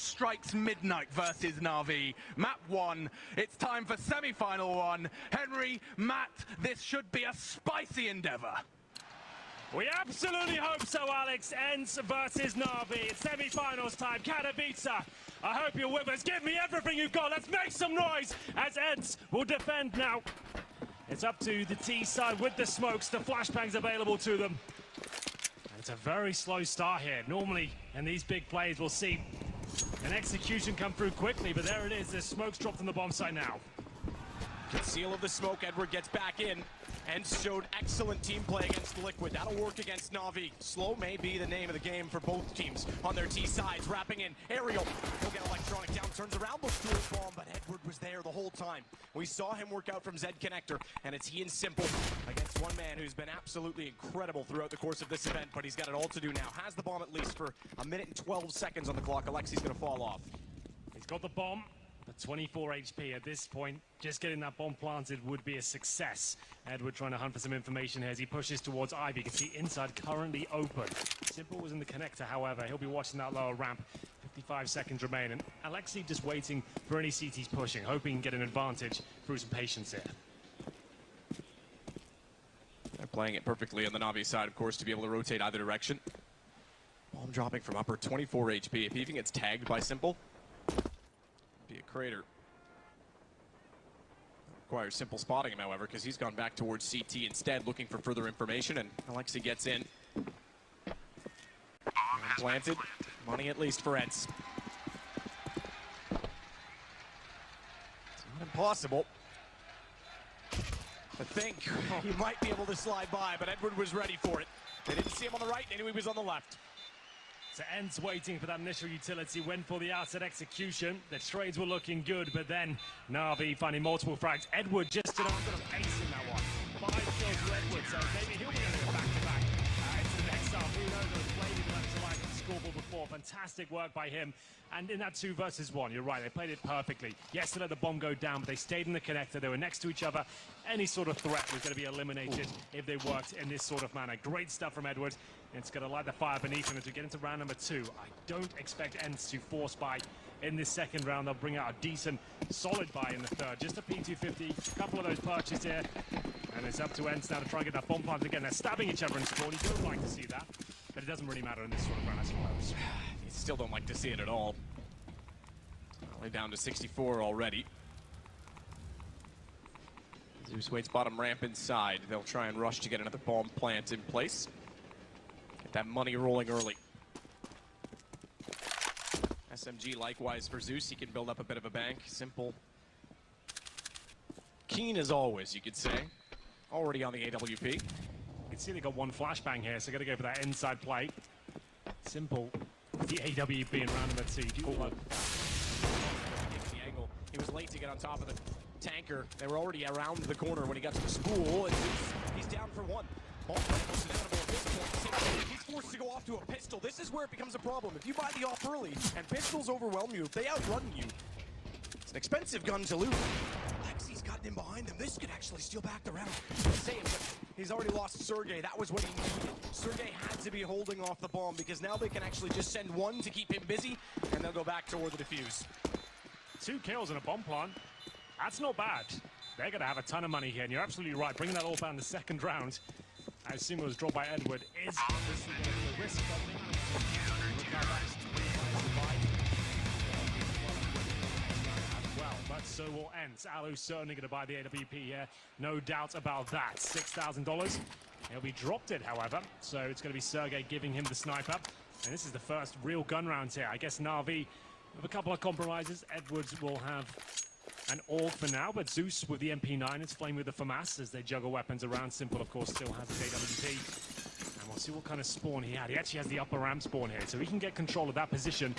strikes midnight versus Na'Vi. Map 1, it's time for semi-final 1. Henry, Matt, this should be a spicy endeavor. We absolutely hope so, Alex. ENCE versus Na'Vi. It's semi-finals time. Katowice, I hope you're with us. Give me everything you've got. Let's make some noise as ENCE will defend now. It's up to the T side with the smokes. The flashbangs available to them. And it's a very slow start here. Normally, in these big plays, we'll see an execution come through quickly, but there it is. There's smokes dropped on the bomb site now. Conceal of the smoke, Edward gets back in. ENCE showed excellent team play against Liquid. That'll work against Na'Vi. Slow may be the name of the game for both teams on their T sides. Wrapping in, Aerial. He'll get electronic down, turns around, looks to his bomb, but Edward was there the whole time. We saw him work out from Zed Connector, and it's he and s1mple against one man who's been absolutely incredible throughout the course of this event, but he's got it all to do now. Has the bomb at least for a minute and 12 seconds on the clock. Alexi's gonna fall off. He's got the bomb. But 24 HP at this point, just getting that bomb planted would be a success. Edward trying to hunt for some information here as he pushes towards Ivy. You can see inside currently open. s1mple was in the connector, however. He'll be watching that lower ramp. 55 seconds remain, and Alexi just waiting for any CTs pushing, hoping he can get an advantage through some patience here. They're playing it perfectly on the Na'Vi side, of course, to be able to rotate either direction. Bomb dropping from upper, 24 HP. If he even gets tagged by s1mple, be a crater. Requires s1mple spotting him, however, because he's gone back towards CT instead, looking for further information, and Alexi gets in. Planted. Money at least for ENCE. It's not impossible. I think he might be able to slide by, but Edward was ready for it. They didn't see him on the right, they knew he was on the left. So ENCE waiting for that initial utility, went for the outside execution. The trades were looking good, but then Na'Vi finding multiple frags. Edward just an ace in that one. 5 kills for Edward, so maybe he'll be able to go back-to-back into the next half. Who knows, they've played him left to right on the scoreboard before. Fantastic work by him. And in that 2 versus 1, you're right, they played it perfectly. Yes, they let the bomb go down, but they stayed in the connector. They were next to each other. Any sort of threat was going to be eliminated if they worked in this sort of manner. Great stuff from Edward. It's going to light the fire beneath him as we get into round number 2. I don't expect ENCE to force buy in this second round. They'll bring out a decent, solid buy in the third. Just a P250, a couple of those purchases here. And it's up to ENCE now to try and get that bomb plant again. They're stabbing each other in spawn. You don't like to see that, but it doesn't really matter in this sort of round, I suppose. You still don't like to see it at all. Only down to 64 already. Zeus waits bottom ramp inside. They'll try and rush to get another bomb plant in place. Get that money rolling early. SMG likewise for Zeus. He can build up a bit of a bank. s1mple. Keen as always, you could say. Already on the AWP. You can see they got one flashbang here, so got to go for that inside play. s1mple with the AWP in round number 2. He was late to get on top of the tanker. They were already around the corner when he got to the spool, and he's down for 1. Bomb was inevitable at this point. He's forced to go off to a pistol. This is where it becomes a problem. If you buy the off early and pistols overwhelm you, if they outrun you, it's an expensive gun to lose. Alexi's gotten in behind them. This could actually steal back the round. He's already lost Sergey. That was what he needed. Sergey had to be holding off the bomb because now they can actually just send 1 to keep him busy, and they'll go back toward the defuse. 2 kills and a bomb plant. That's not bad. They're going to have a ton of money here, and you're absolutely right. Bringing that all down in the second round, as soon as it was dropped by Edward, is obviously going to be a risk. Well, but so will ENCE. Alu's certainly going to buy the AWP here. No doubt about that. $6,000. He'll be dropped it, however. So it's going to be Sergey giving him the sniper. And this is the first real gun round here. I guess Na'Vi with a couple of compromises. Edwards will have an AUG for now, but Zeus with the MP9 is Flame with the FAMAS as they juggle weapons around. s1mple, of course, still has his AWP. And we'll see what kind of spawn he had. He actually has the upper ramp spawn here, so he can get control of that position.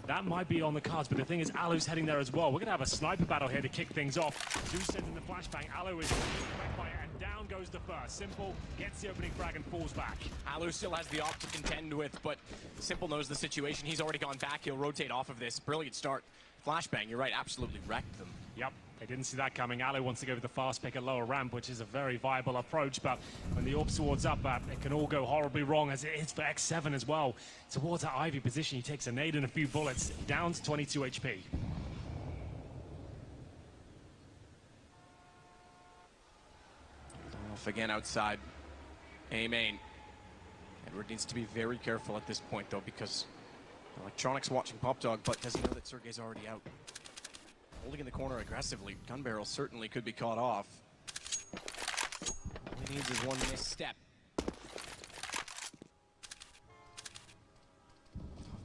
That might be on the cards, but the thing is, Alu's heading there as well. We're going to have a sniper battle here to kick things off. Zeus sends in the flashbang. Alu is back by it, and down goes the first. s1mple gets the opening frag and falls back. Alu still has the op to contend with, but s1mple knows the situation. He's already gone back. He'll rotate off of this. Brilliant start. Flashbang, you're right, absolutely wrecked them. Yep, they didn't see that coming. Alu wants to go with the fast pick at lower ramp, which is a very viable approach, but when the AWP swords up, it can all go horribly wrong, as it is for X7 as well. Towards that Ivy position, he takes a nade and a few bullets, down to 22 HP. Off again outside. A main. Edward needs to be very careful at this point, though, because Electronics watching Pop Dog, but doesn't know that Sergey's already out. Holding in the corner aggressively. Gun barrel certainly could be caught off. All he needs is one misstep. Tough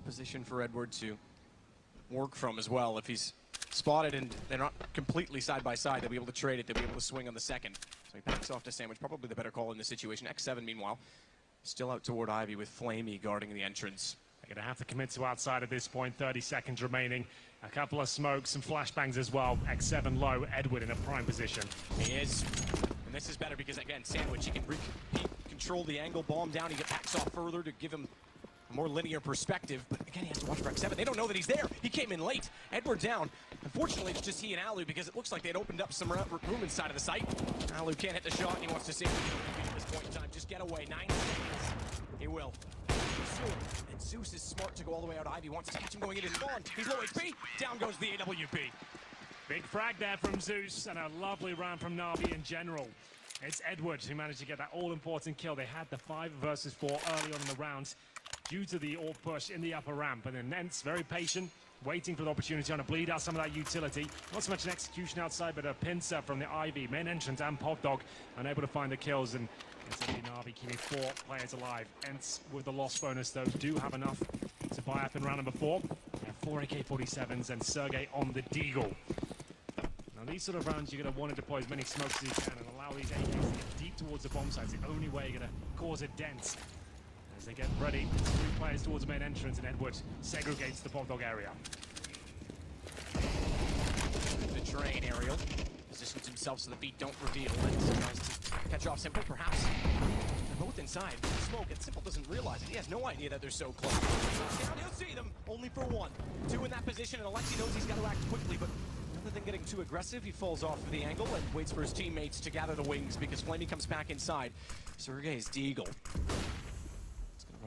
position for Edward to work from as well. If he's spotted and they're not completely side by side, they'll be able to trade it. They'll be able to swing on the second. So he backs off to Sandwich, probably the better call in this situation. X7, meanwhile, still out toward Ivy with Flamey guarding the entrance. They're going to have to commit to outside at this point. 30 seconds remaining. A couple of smokes, some flashbangs as well. X7 low, Edward in a prime position. He is. And this is better because, again, Sandwich, he can control the angle, bomb down, he backs off further to give him a more linear perspective. But again, he has to watch for X7. They don't know that he's there. He came in late. Edward down. Unfortunately, it's just he and Alu because it looks like they'd opened up some room inside of the site. Alu can't hit the shot and he wants to save it at this point in time. Just get away. 9 seconds. He will. And Zeus is smart to go all the way out. Ivy wants to catch him going in his spawn. He's low HP. Down goes the AWP. Big frag there from Zeus, and a lovely round from Na'Vi in general. It's Edward who managed to get that all-important kill. They had the 5 versus 4 early on in the round due to the AWP push in the upper ramp. And then Nent's very patient, waiting for the opportunity on to bleed out some of that utility. Not so much an execution outside, but a pincer from the Ivy. Main entrance and Pop Dog unable to find the kills. And it's going to be Na'Vi keeping 4 players alive. Ents with the loss bonus, though, do have enough to buy up in round number 4. They have 4 AK-47s and Sergey on the Deagle. Now, these sort of rounds, you're going to want to deploy as many smokes as you can and allow these AKs to get deep towards the bomb site. It's the only way you're going to cause a dent. As they get ready, 3 players towards the main entrance, and Edward segregates the Pop Dog area. The train aerial positions himself so the feet don't reveal. And tries to catch off s1mple, perhaps. They're both inside. Smoke, and s1mple doesn't realize it. He has no idea that they're so close. Down, he'll see them, only for 1. 2 in that position, and Alexi knows he's got to act quickly, but rather than getting too aggressive, he falls off of the angle and waits for his teammates to gather the wings because Flamey comes back inside. Sergey's Deagle.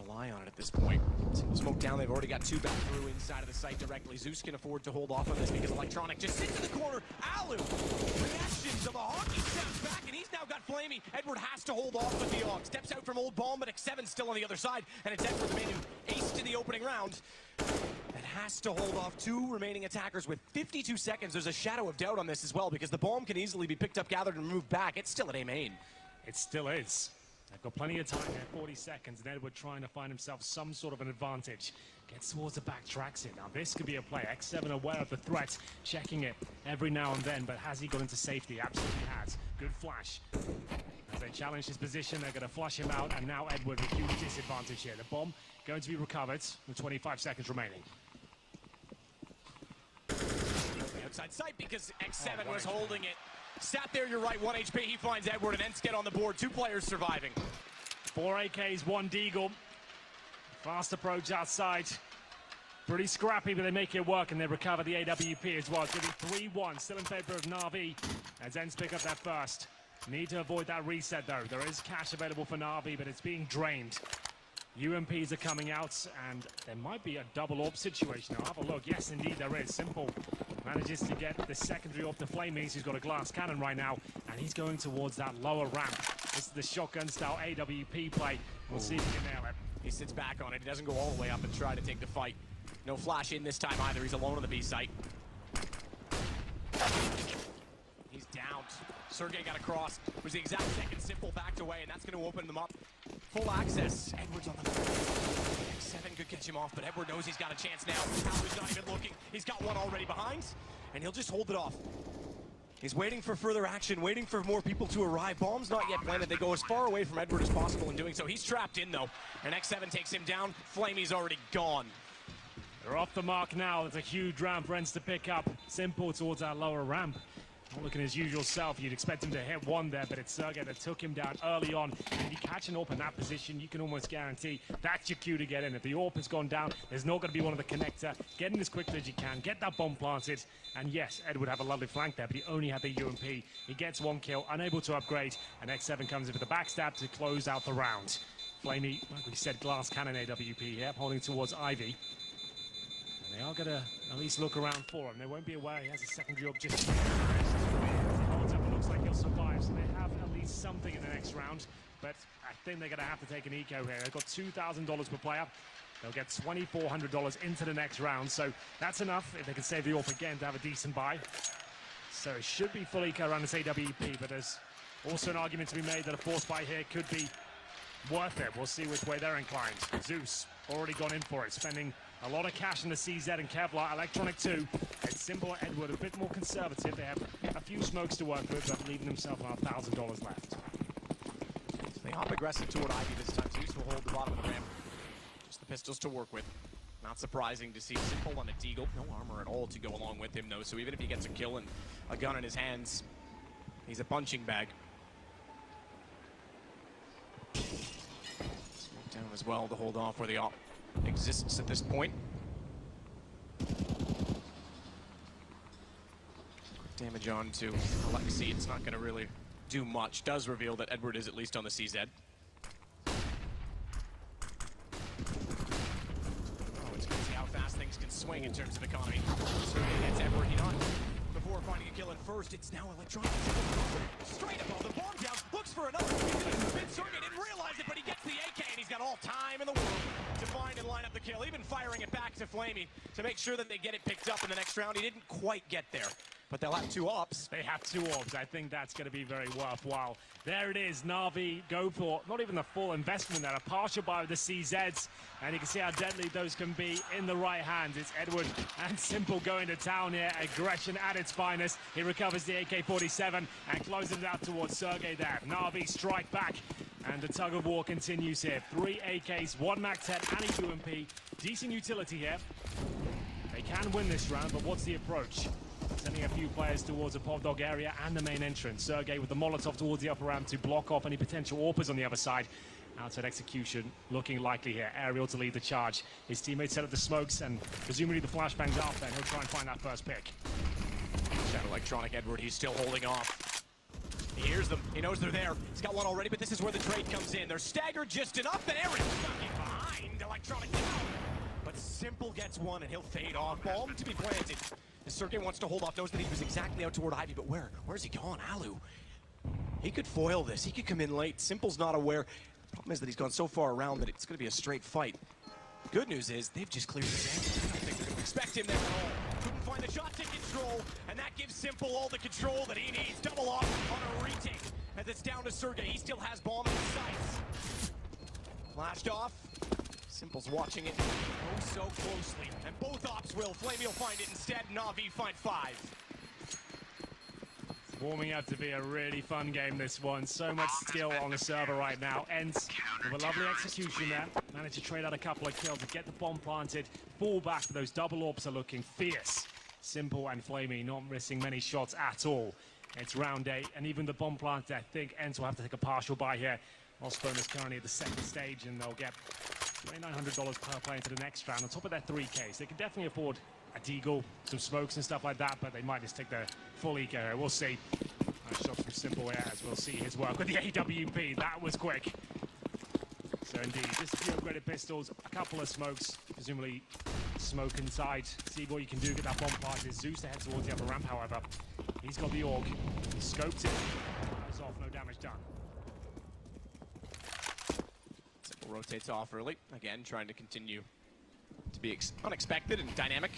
Rely on it at this point. Single smoke down, they've already got 2 back through inside of the site directly. Zeus can afford to hold off on this because Electronic just sits in the corner. Alu, reactions of a hockey steps back, and he's now got Flamey. Edward has to hold off with the AUG. Steps out from Old Bomb, but X7's still on the other side, and it's Edward, the man who aced in the opening round, that has to hold off 2 remaining attackers with 52 seconds. There's a shadow of doubt on this as well because the bomb can easily be picked up, gathered, and moved back. It's still at A main. It still is. They've got plenty of time here, 40 seconds, and Edward trying to find himself some sort of an advantage. Gets towards the back, tracks it. Now this could be a play. X7 aware of the threat, checking it every now and then, but has he got into safety? Absolutely has. Good flash. As they challenge his position, they're going to flush him out, and now Edward with a huge disadvantage here. The bomb going to be recovered with 25 seconds remaining. Outside sight because X7 was holding it. Sat there, you're right, 1 HP, he finds Edward, and Ents get on the board. 2 players surviving. 4 AKs, 1 Deagle. Fast approach outside. Pretty scrappy, but they make it work, and they recover the AWP as well. It's going to be 3-1, still in favor of Na'Vi, as Ents pick up that first. Need to avoid that reset, though. There is cash available for Na'Vi, but it's being drained. UMPs are coming out, and there might be a double AWP situation. I'll have a look. Yes, indeed, there is. s1mple manages to get the secondary off the Flamies. He's got a glass cannon right now, and he's going towards that lower ramp. This is the shotgun-style AWP play. We'll see if he can nail it. He sits back on it. He doesn't go all the way up and try to take the fight. No flash in this time either. He's alone on the B site. He's downed. Sergey got across. It was the exact second s1mple backed away, and that's going to open them up. Full access. Edward's on the X7 could catch him off, but Edward knows he's got a chance now. Alu's not even looking. He's got 1 already behind, and he'll just hold it off. He's waiting for further action, waiting for more people to arrive. Bomb's not yet planted. They go as far away from Edward as possible in doing so. He's trapped in, though, and X7 takes him down. Flamey's already gone. They're off the mark now. There's a huge ramp for Ents to pick up. s1mple towards our lower ramp. Not looking his usual self. You'd expect him to hit one there, but it's Sergey that took him down early on. And if you catch an AWP in that position, you can almost guarantee that's your cue to get in. If the AWP has gone down, there's not going to be one of the connector. Get in as quickly as you can, get that bomb planted. And yes, Ed would have a lovely flank there, but he only had the UMP. He gets one kill, unable to upgrade, and X7 comes in for the backstab to close out the round. Flamey, like we said, glass cannon AWP here, holding towards Ivy. They are going to at least look around for him. They won't be aware he has a secondary up just yet. He holds up and looks like he'll survive, so they have at least something in the next round. But I think they're going to have to take an eco here. They've got $2,000 per player. They'll get $2,400 into the next round, so that's enough if they can save the AWP again to have a decent buy. So it should be full eco around this AWP, but there's also an argument to be made that a force buy here could be worth it. We'll see which way they're inclined. Zeus already gone in for it, spending a lot of cash in the CZ and Kevlar. Electronic 2. It's s1mple Edward a bit more conservative. They have a few smokes to work with, but leaving themselves around $1,000 left. So they hop aggressive toward Ivy this time. Zeus will hold the bottom of the ramp. Just the pistols to work with. Not surprising to see s1mple on a Deagle. No armor at all to go along with him, though. So even if he gets a kill and a gun in his hands, he's a punching bag. Smoke down as well to hold off where the op exists at this point. Damage on to Alexi. It's not going to really do much. Does reveal that Edward is at least on the CZ. Oh, it's going to see how fast things can swing in terms of economy. So he gets Edward on before finding a kill in first. It's now Electronic. Straight above the bomb down. Looks for another. Sergey didn't realize it, but he gets the AK, and he's got all time in the world to find and line up the kill. Even firing it back to Flamey to make sure that they get it picked up in the next round. He didn't quite get there, but they'll have two ops. They have two orbs. I think that's going to be very worthwhile. There it is. Na'Vi go for not even the full investment there. A partial buy with the CZs, and you can see how deadly those can be in the right hand. It's Edward and s1mple going to town here. Aggression at its finest. He recovers the AK-47 and closes it out towards Sergey there. Na'Vi strike back, and the tug of war continues here. 3 AKs, 1 MAC-10 and a UMP. Decent utility here. They can win this round, but what's the approach? Sending a few players towards the Povdog area and the main entrance. Sergey with the Molotov towards the upper ramp to block off any potential AWPers on the other side. Outside execution looking likely here. Aerial to lead the charge. His teammates set up the smokes and presumably the flashbangs after, and he'll try and find that first pick. Shadow Electronic Edward, he's still holding off. He hears them. He knows they're there. He's got one already, but this is where the trade comes in. They're staggered just enough, and Aaron's stuck in behind Electronic down. But s1mple gets one, and he'll fade off. Bomb to be planted. Sergey wants to hold off, knows that he was exactly out toward Ivy, but where's he gone? Alu. He could foil this. He could come in late. s1mple's not aware. The problem is that he's gone so far around that it's going to be a straight fight. Good news is they've just cleared this angle. I don't think they're going to expect him there at all. Couldn't find the shot to control, and that gives s1mple all the control that he needs. Double off on a retake as it's down to Sergey. He still has bomb in his sights. Flashed off. s1mple's watching it oh so closely, and both ops will. Flamey will find it instead. Na'Vi find 5. Warming up to be a really fun game, this one. So much skill on the server right now. Ends with a lovely execution there. Managed to trade out a couple of kills to get the bomb planted. Fall back, but those double orbs are looking fierce. s1mple and Flamey not missing many shots at all. It's round 8, and even the bomb plant, I think Ends will have to take a partial buy here. Osborne is currently at the second stage, and they'll get $2,900 per play into the next round. On top of their 3Ks, they can definitely afford a Deagle, some smokes and stuff like that, but they might just take the full eco here. We'll see. Nice shots from s1mple here, as we'll see his work with the AWP. That was quick. So indeed, just a few upgraded pistols, a couple of smokes, presumably smoke inside. See what you can do, get that bomb planted. Zeus to head towards the upper ramp, however. He's got the AUG. He scoped it. Fires off, no damage done. s1mple rotates off early. Again, trying to continue to be unexpected and dynamic.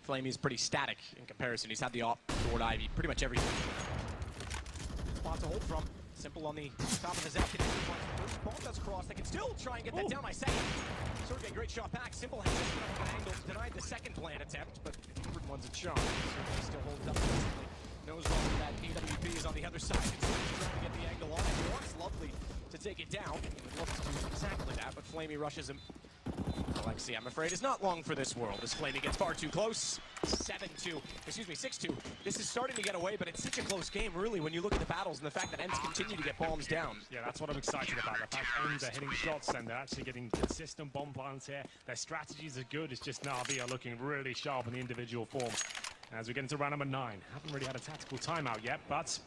Flamey's pretty static in comparison. He's had the op toward Ivy pretty much everything. Spot to hold from. s1mple on the top of the Zach. First ball does cross. They can still try and get that down by second. Sergey, great shot back. s1mple has just enough of an angle. Denied the second plant attempt, but the third one's a chunk. Sergey still holds up. Knows that AWP is on the other side. He's trying to get the angle on it. He wants Lovely to take it down. He would love to do exactly that, but Flamey rushes him Alexi, I'm afraid, is not long for this world. This Flamey gets far too close. 6-2. This is starting to get away, but it's such a close game, really, when you look at the battles and the fact that Ents continue to get bombs down. Yeah, that's what I'm excited about. The fact Ents are hitting shots and they're actually getting consistent bomb plants here. Their strategies are good. It's just Na'Vi are looking really sharp in the individual form. As we get into round number 9, haven't really had a tactical timeout yet, but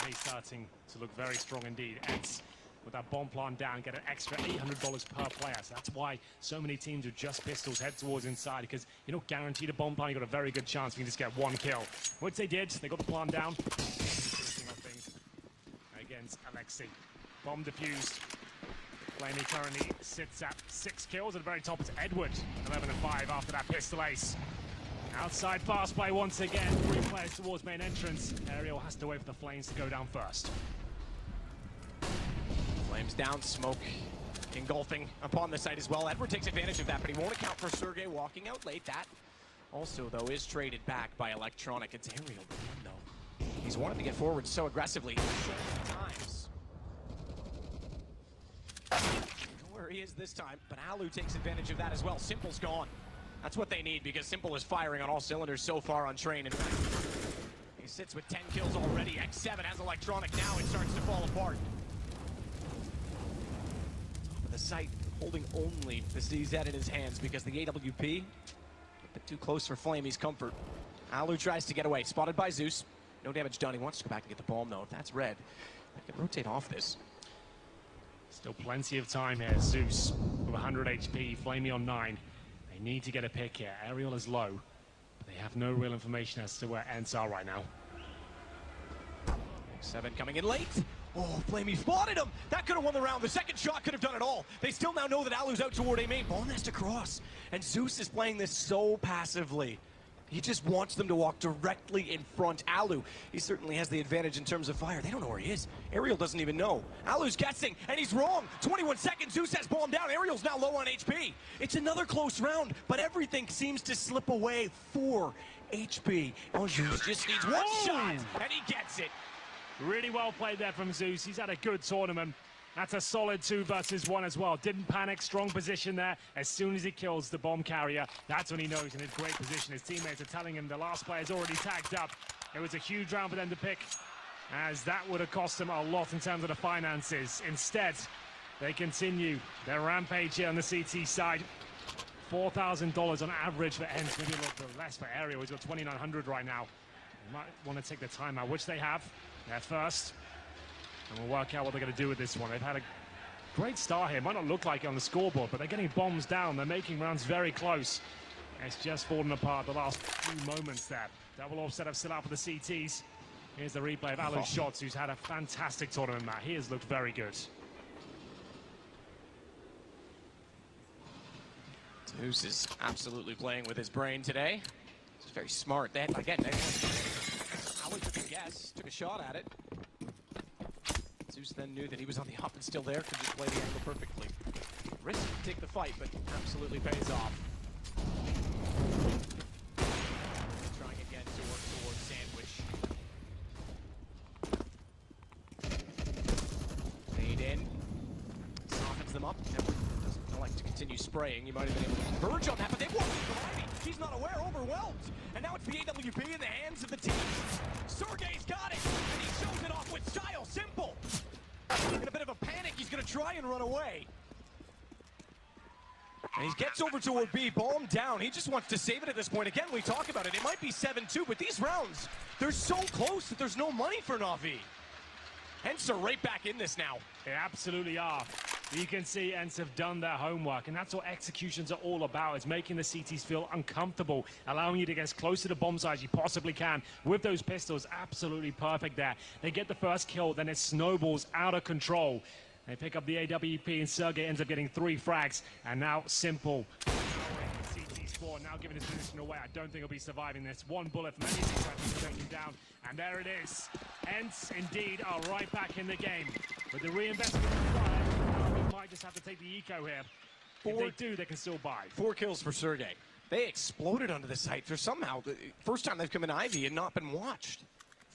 May starting to look very strong indeed. Ents, with that bomb plant down, get an extra $800 per player. So that's why so many teams with just pistols head towards inside, because you don't guarantee a bomb plant. You've got a very good chance you can just get one kill, which they did. They got the plant down. Against Alexi. Bomb defused. Flamey currently sits at 6 kills. At the very top is Edward, 11-5 after that pistol ace. Outside fast play once again. 3 players towards main entrance. Ariel has to wait for the Flames to go down first. Flames down, smoke engulfing upon the site as well. Edward takes advantage of that, but he won't account for Sergey walking out late. That also, though, is traded back by Electronic. It's Ariel, though. He's wanted to get forward so aggressively so many times. I don't know where he is this time, but Alu takes advantage of that as well. s1mple's gone. That's what they need, because s1mple is firing on all cylinders so far on Train. In fact, he sits with 10 kills already. X7 has Electronic now. It starts to fall apart. The site holding only the CZ in his hands because the AWP a bit too close for Flamey's comfort. Alu tries to get away, spotted by Zeus. No damage done. He wants to go back and get the bomb though. If that's red, I can rotate off this. Still plenty of time here. Zeus with 100 HP, Flamey on 9. They need to get a pick here. Ariel is low, but they have no real information as to where Ents are right now. X7 coming in late. Oh, Flamey spotted him! That could have won the round. The second shot could have done it all. They still now know that Alu's out toward A main. Bomb has to cross. And Zeus is playing this so passively. He just wants them to walk directly in front. Alu, he certainly has the advantage in terms of fire. They don't know where he is. Ariel doesn't even know. Alu's guessing, and he's wrong. 21 seconds, Zeus has bomb down. Ariel's now low on HP. It's another close round, but everything seems to slip away. 4 HP. Oh, Zeus just needs one shot, and he gets it. Really well played there from Zeus. He's had a good tournament. That's a solid 2 versus 1 as well. Didn't panic, strong position there. As soon as he kills the bomb carrier, that's when he knows in a great position. His teammates are telling him the last player's already tagged up. It was a huge round for them to pick, as that would have cost them a lot in terms of the finances. Instead, they continue their rampage here on the CT side. $4,000 on average for Ents, maybe a little bit less for Ariel. He's got 2,900 right now. They might want to take the timeout, which they have. They're first. And we'll work out what they're going to do with this one. They've had a great start here. Might not look like it on the scoreboard, but they're getting bombs down. They're making rounds very close. It's just fallen apart the last few moments there. Double off setup still out for the CTs. Here's the replay of Alu's shots, who's had a fantastic tournament, Matt. He has looked very good. Zeus is absolutely playing with his brain today. It's very smart. Alu took a guess, took a shot at it. Zeus then knew that he was on the up and still there, could just play the angle perfectly. Risk to take the fight, but absolutely pays off. Trying again to work towards Sandwich. Fade in. Softens them up. Never doesn't like to continue spraying. You might have been able to converge on that, but they won't. He's not aware, overwhelmed. And now it's the AWP in the hands of the team. Sergey's got it, and he shows it off with style. s1mple. In a bit of a panic, he's going to try and run away. And he gets over toward B, bomb down. He just wants to save it at this point. Again, we talk about it. It might be 7-2, but these rounds, they're so close that there's no money for Na'Vi. Ents are right back in this now. They absolutely are. You can see Ents have done their homework, and that's what executions are all about. It's making the CTs feel uncomfortable, allowing you to get as close to the bomb side as you possibly can. With those pistols, absolutely perfect there. They get the first kill, then it snowballs out of control. They pick up the AWP, and Sergey ends up getting 3 frags, and now s1mple. CT score, now giving his position away. I don't think he'll be surviving this. 1 bullet from any team to take him down, and there it is. Ents, indeed, are right back in the game. With the reinvestment required, might just have to take the eco here. If they do, they can still buy. 4 kills for Sergey. They exploded onto the site for somehow the first time they've come in Ivy and not been watched.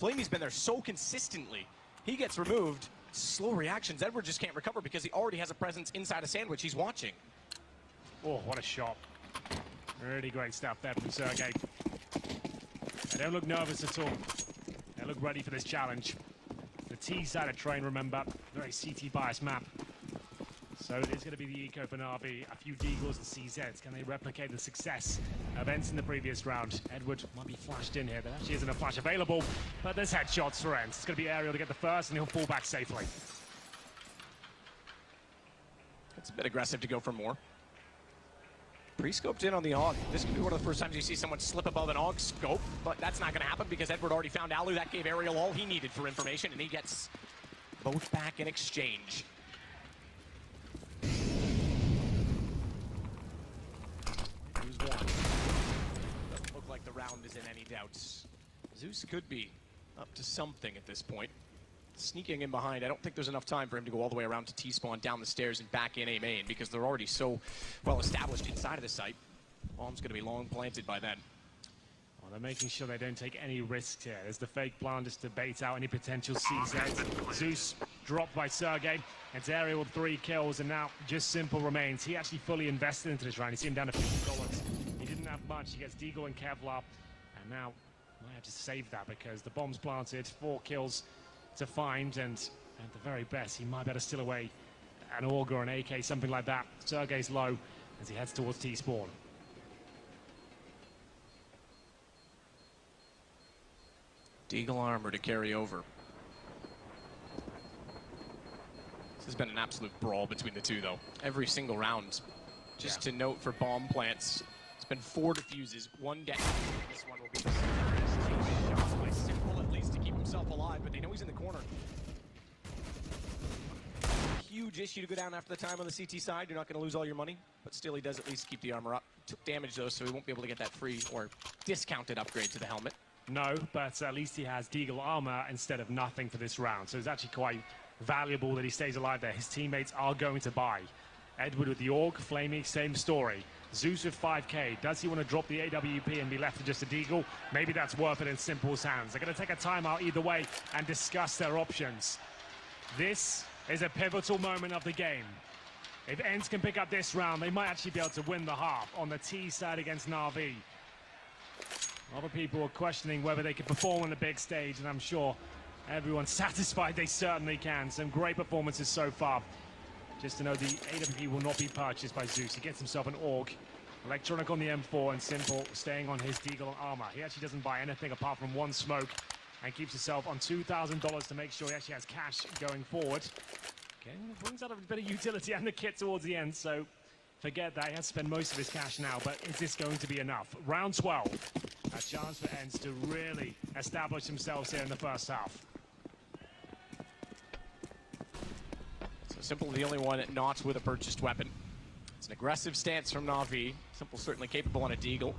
Flamey's been there so consistently. He gets removed. Slow reactions. Edward just can't recover because he already has a presence inside a Sandwich. He's watching. Oh, what a shot. Really great stuff there from Sergey. They don't look nervous at all. They look ready for this challenge. The T-sided train, remember, very CT-biased map. So it is going to be the eco for Na'Vi. A few Deagles and CZs. Can they replicate the success of Ents in the previous round? Edward might be flashed in here. There actually isn't a flash available, but there's headshots for Ents. It's going to be Ariel to get the first, and he'll fall back safely. It's a bit aggressive to go for more. Pre-scoped in on the AUG. This could be one of the first times you see someone slip above an AUG scope, but that's not going to happen because Edward already found Alu. That gave Ariel all he needed for information, and he gets both back in exchange. Who's won? Doesn't look like the round is in any doubt. Zeus could be up to something at this point. Sneaking in behind, I don't think there's enough time for him to go all the way around to T-spawn, down the stairs, and back in A main because they're already so well established inside of the site. Bomb's going to be long planted by then. Well, they're making sure they don't take any risks here. There's the fake plant just to bait out any potential CZ. Zeus dropped by Sergey. It's Ariel with 3 kills, and now just s1mple remains. He actually fully invested into this round. You see him down to $50. He didn't have much. He gets Deagle and Kevlar, and now might have to save that because the bomb's planted. 4 kills to find, and at the very best, he might better steal away an AUG or an AK, something like that. Sergey's low as he heads towards T-spawn. Deagle armor to carry over. This has been an absolute brawl between the two, though. Every single round. Just to note for bomb plants, it's been 4 defuses, 1 death. This one will be the shot by s1mple at least to keep himself alive, but they know he's in the corner. Huge issue to go down after the time on the CT side. You're not going to lose all your money, but still he does at least keep the armor up. Took damage though, so he won't be able to get that free or discounted upgrade to the helmet. No, but at least he has Deagle armor instead of nothing for this round, so it's actually quite valuable that he stays alive there. His teammates are going to buy. Edward with the AUG, Flamey, same story. Zeus with 5k. Does he want to drop the AWP and be left with just a Deagle? Maybe that's worth it in s1mple's hands. They're going to take a timeout either way and discuss their options. This is a pivotal moment of the game. If Ents can pick up this round, they might actually be able to win the half on the T side against Na'Vi. Other people are questioning whether they can perform on the big stage, and I'm sure everyone's satisfied they certainly can. Some great performances so far. Just to know the AWP will not be purchased by Zeus. He gets himself an AUG. Electronic on the M4 and s1mple staying on his Deagle armor. He actually doesn't buy anything apart from 1 smoke and keeps himself on $2,000 to make sure he actually has cash going forward. Okay, brings out a bit of utility and the kit towards the end, so forget that. He has to spend most of his cash now, but is this going to be enough? Round 12. A chance for Ents to really establish themselves here in the first half. s1mple the only one not with a purchased weapon. It's an aggressive stance from Na'Vi. s1mple certainly capable on a Deagle.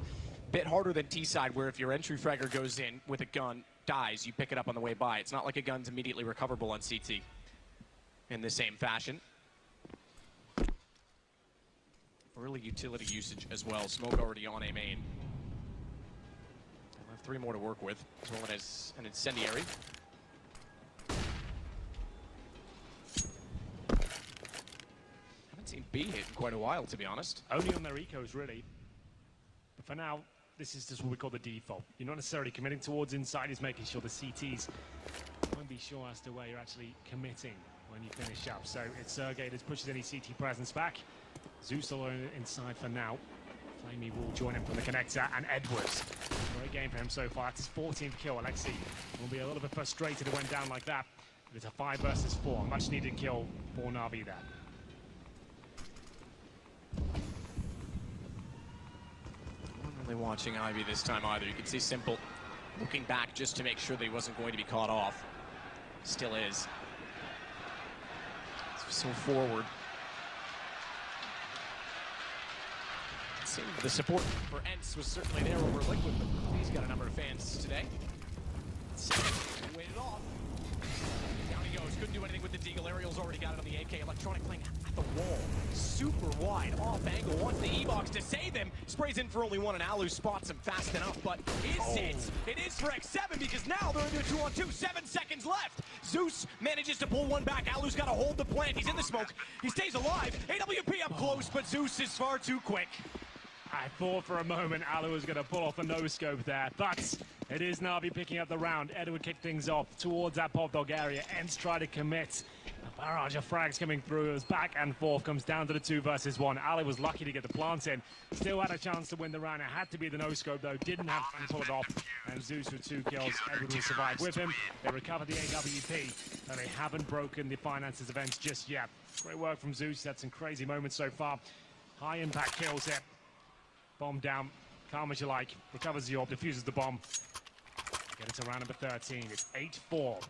Bit harder than T-side, where if your entry fragger goes in with a gun, dies, you pick it up on the way by. It's not like a gun's immediately recoverable on CT in the same fashion. Early utility usage as well. Smoke already on A main. They'll have 3 more to work with, as well as an incendiary. Seen B hit in quite a while, to be honest. Only on their ecos, really. But for now, this is just what we call the default. You're not necessarily committing towards inside, he's making sure the CTs won't be sure as to where you're actually committing when you finish up. So it's Sergey that pushes any CT presence back. Zeus alone inside for now. Flamey will join him from the connector, and Edwards. Great game for him so far. It's his 14th kill. Alexi will be a little bit frustrated it went down like that. It's a 5 versus 4. Much needed kill for Na'Vi there. Really watching Ivy this time either. You can see s1mple looking back just to make sure that he wasn't going to be caught off. Still is. So forward. It seemed the support for Ents was certainly there over Liquid, but he's got a number of fans today. Waited off. Down he goes. Couldn't do anything with the Deagle. Ariel's already got it on the AK. Electronic playing the wall. Super wide, off angle, wants the E-box to save him. Sprays in for only one, and Alu spots him fast enough, but is it? It is for X7, because now they're into a 2-on-2, 7 seconds left. Zeus manages to pull one back. Alu's got to hold the plant. He's in the smoke. He stays alive. AWP up close, but Zeus is far too quick. I thought for a moment Alu was going to pull off a no-scope there, but it is Na'Vi picking up the round. Edward kicked things off towards that pop dog area. Ents try to commit. A barrage of frags coming through. It was back and forth. Comes down to the 2 versus 1. Alu was lucky to get the plant in. Still had a chance to win the round. It had to be the no-scope, though. Didn't have time to pull it off. And Zeus with 2 kills. Edward will survive with him. They recover the AWP, and they haven't broken the finances of Ents just yet. Great work from Zeus. Had some crazy moments so far. High impact kills here. Bomb down, calm as you like, recovers the orb, defuses the bomb. Get it to round number 13. It's 8-4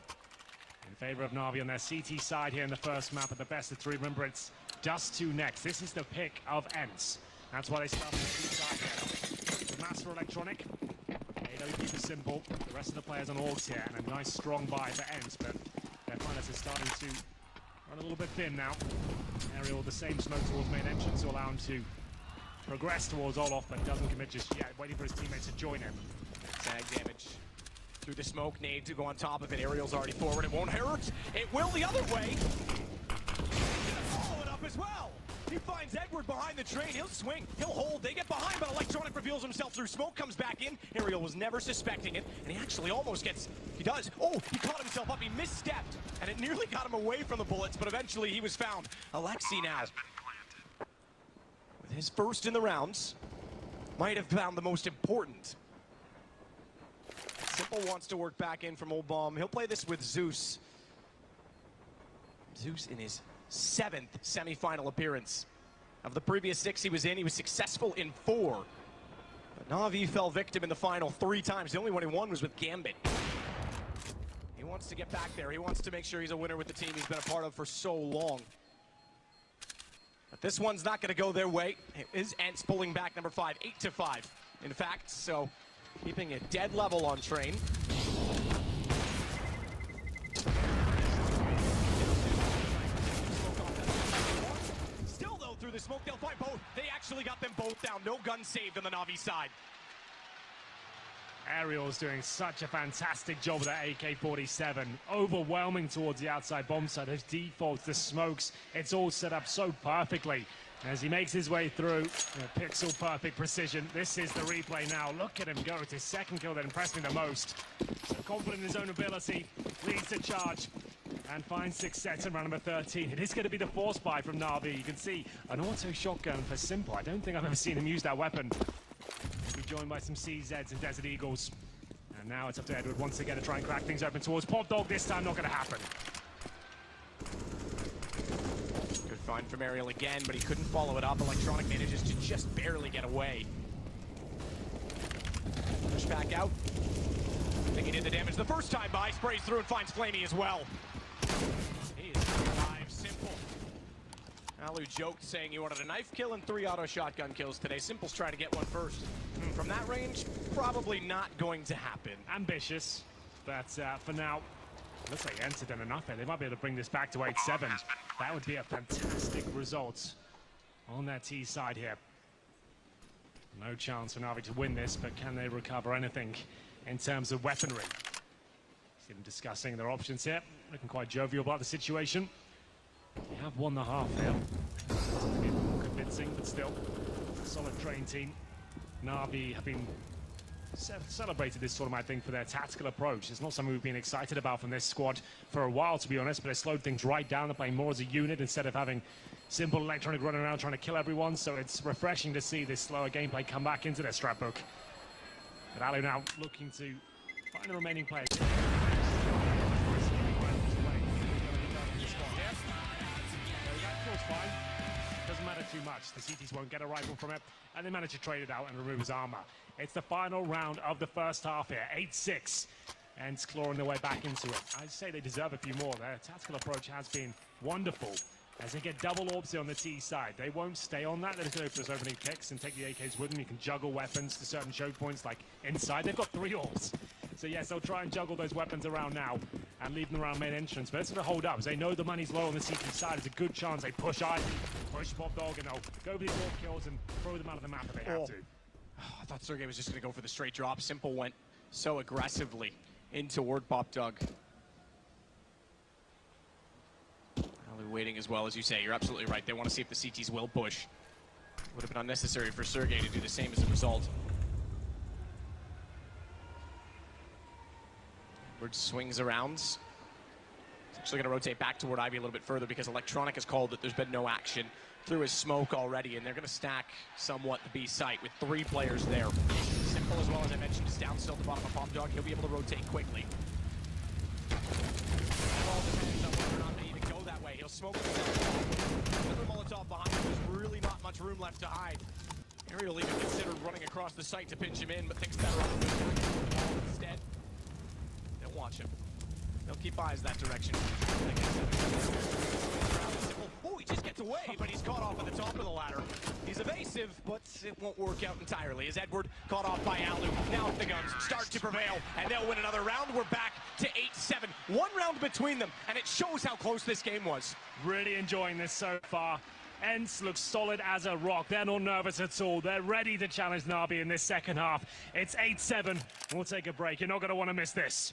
in favor of Na'Vi on their CT side here in the first map at the best of 3. Remember, it's Dust 2 next. This is the pick of Ents. That's why they start on the CT side here. The Master Electronic, AWP for s1mple. The rest of the players on Orgs here, and a nice strong buy for Ents, but their finances starting to run a little bit thin now. Aerial, the same smoke towards main entrance to allow him to progress towards Olof, but doesn't commit just yet, waiting for his teammates to join him. Tag damage through the smoke. Nade to go on top of it. Aerial's already forward. It won't hurt. It will the other way. He's gonna follow it up as well. He finds Edward behind the train. He'll swing. He'll hold. They get behind, but Electronic reveals himself through smoke, comes back in. Aerial was never suspecting it, and he actually almost gets... He does. Oh, he caught himself up. He misstepped, and it nearly got him away from the bullets, but eventually he was found. Alexi now, his first in the rounds, might have found the most important. s1mple wants to work back in from Old Bomb. He'll play this with Zeus. Zeus in his 7th semi-final appearance. Of the previous 6 he was in, he was successful in 4. But Na'Vi fell victim in the final 3 times. The only one he won was with Gambit. He wants to get back there. He wants to make sure he's a winner with the team he's been a part of for so long. But this one's not going to go their way. It is Ents pulling back number 5, 8-5, in fact. So keeping it dead level on train. Still though, through the smoke, they'll find both. They actually got them both down. No gun saved on the Na'Vi side. Aerial's doing such a fantastic job with that AK-47. Overwhelming towards the outside bomb side. Those defaults, the smokes, it's all set up so perfectly. As he makes his way through, pixel perfect precision. This is the replay now. Look at him go. It's his 2nd kill that impressed me the most. So confident in his own ability, leads the charge, and finds success in round number 13. It is going to be the force buy from Na'Vi. You can see an auto shotgun for s1mple. I don't think I've ever seen him use that weapon. Joined by some CZs and Desert Eagles. And now it's up to Edward once again to try and crack things open towards Pop Dog. This time not going to happen. Good find from Aerial again, but he couldn't follow it up. Electronic manages to just barely get away. Push back out. I think he did the damage the first time by. Sprays through and finds Flamey as well. He is alive, s1mple. Alu joked saying he wanted a knife kill and 3 auto shotgun kills today. s1mple's trying to get one first. From that range, probably not going to happen. Ambitious, but for now, looks like Ents have done enough here. They might be able to bring this back to 8-7. That would be a fantastic result on their T side here. No chance for Na'Vi to win this, but can they recover anything in terms of weaponry? See them discussing their options here. Looking quite jovial about the situation. They have won the half here. Convincing, but still, it's a solid train team. Na'Vi have been celebrated this tournament, I think, for their tactical approach. It's not something we've been excited about from this squad for a while, to be honest, but they slowed things right down. They're playing more as a unit instead of having s1mple Electronic running around trying to kill everyone, so it's refreshing to see this slower gameplay come back into their scrapbook. But Alu now looking to find the remaining players. Doesn't matter too much. The CTs won't get a rifle from it, and they manage to trade it out and remove his armor. It's the final round of the first half here, 8-6, and it's clawing their way back into it. I'd say they deserve a few more. Their tactical approach has been wonderful. As they get double orbs on the T side, they won't stay on that. They're just going to go for those opening picks and take the AKs with them. You can juggle weapons to certain choke points, like inside. They've got 3 orbs. So yes, they'll try and juggle those weapons around now. and leave them around main entrance. But it's going to hold up, as they know the money's low on the CT side. It's a good chance they push Ivy, push Bob Dog, and they'll go for these more kills and throw them out of the map if they have to. I thought Sergey was just going to go for the straight drop. s1mple went so aggressively in toward Bob Dog. Probably waiting as well, as you say. You're absolutely right. They want to see if the CTs will push. Would have been unnecessary for Sergey to do the same as a result. Edward swings around. He's actually going to rotate back toward Ivy a little bit further because Electronic has called that there's been no action through his smoke already, and they're going to stack somewhat the B site with 3 players there. s1mple, as well as I mentioned, is down still at the bottom of Bob Dog. He'll be able to rotate quickly. It all depends on whether or not they even go that way. He'll smoke himself. Another Molotov behind him. There's really not much room left to hide. Ariel even considered running across the site to pinch him in, but thinks better of him instead. They'll watch him. They'll keep eyes that direction. Oh, he just gets away, but he's caught off at the top of the ladder. He's evasive, but it won't work out entirely. As Edward caught off by Alu. Now the guns start to prevail, and they'll win another round. We're back to 8-7. 1 round between them, and it shows how close this game was. Really enjoying this so far. ENCE looks solid as a rock. They're not nervous at all. They're ready to challenge Na'Vi in this second half. It's 8-7. We'll take a break. You're not going to want to miss this.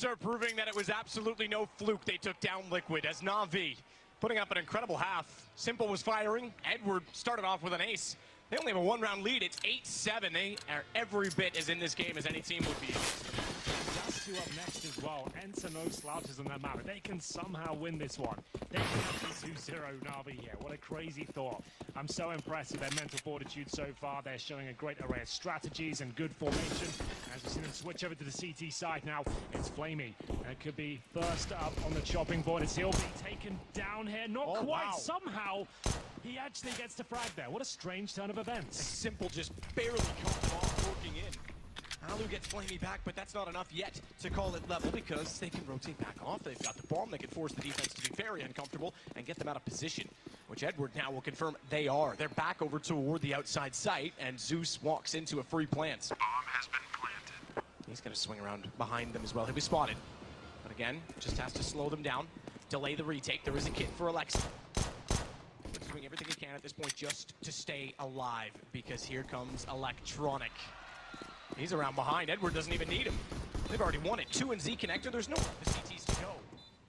Are proving that it was absolutely no fluke they took down Liquid, as Na'Vi putting up an incredible half. s1mple was firing. Edward started off with an ace. They only have a one-round lead. It's 8-7. They are every bit as in this game as any team would be. Just two up next as well. Enter no slouches on that map. If they can somehow win this one, they can have this 2-0 Na'Vi here. What a crazy thought. I'm so impressed with their mental fortitude so far. They're showing a great array of strategies and good formation. As we've seen them switch over to the CT side now, it's Flamey. It could be first up on the chopping board as he'll be taken down here. Not quite. Wow. Somehow, he actually gets the frag there. What a strange turn of events. s1mple just barely comes off working in. Alu gets Flamey back, but that's not enough yet to call it level because they can rotate back off. They've got the bomb. They can force the defense to be very uncomfortable and get them out of position, which Edward now will confirm they are. They're back over toward the outside site, and Zeus walks into a free plant. Bomb has been planted. He's going to swing around behind them as well. He'll be spotted. But again, just has to slow them down, delay the retake. There is a kit for Alexi. He's doing everything he can at this point just to stay alive because here comes Electronic. He's around behind. Edward doesn't even need him. They've already won it. 2 and Z connector. There's no the CTs to go.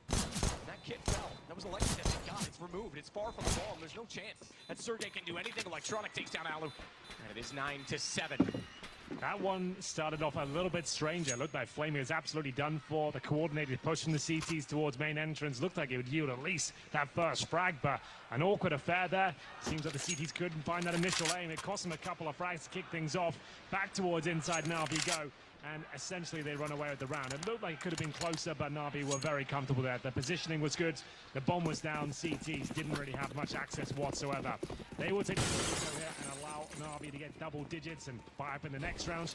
And that kit fell. That was Alexi that they got. It's removed. It's far from the ball. And there's no chance that Sergey can do anything. Electronic takes down Alu. And it is 9-7. That one started off a little bit strange. It looked like Flamey was absolutely done for. The coordinated push from the CTs towards main entrance looked like it would yield at least that first frag, but an awkward affair there. Seems like the CTs couldn't find that initial aim. It cost them a couple of frags to kick things off. Back towards inside Na'Vi go, and essentially they run away with the round. It looked like it could have been closer, but Na'Vi were very comfortable there. The positioning was good. The bomb was down. CTs didn't really have much access whatsoever. They will take the lead here and allow Na'Vi to get double digits and fire up in the next round.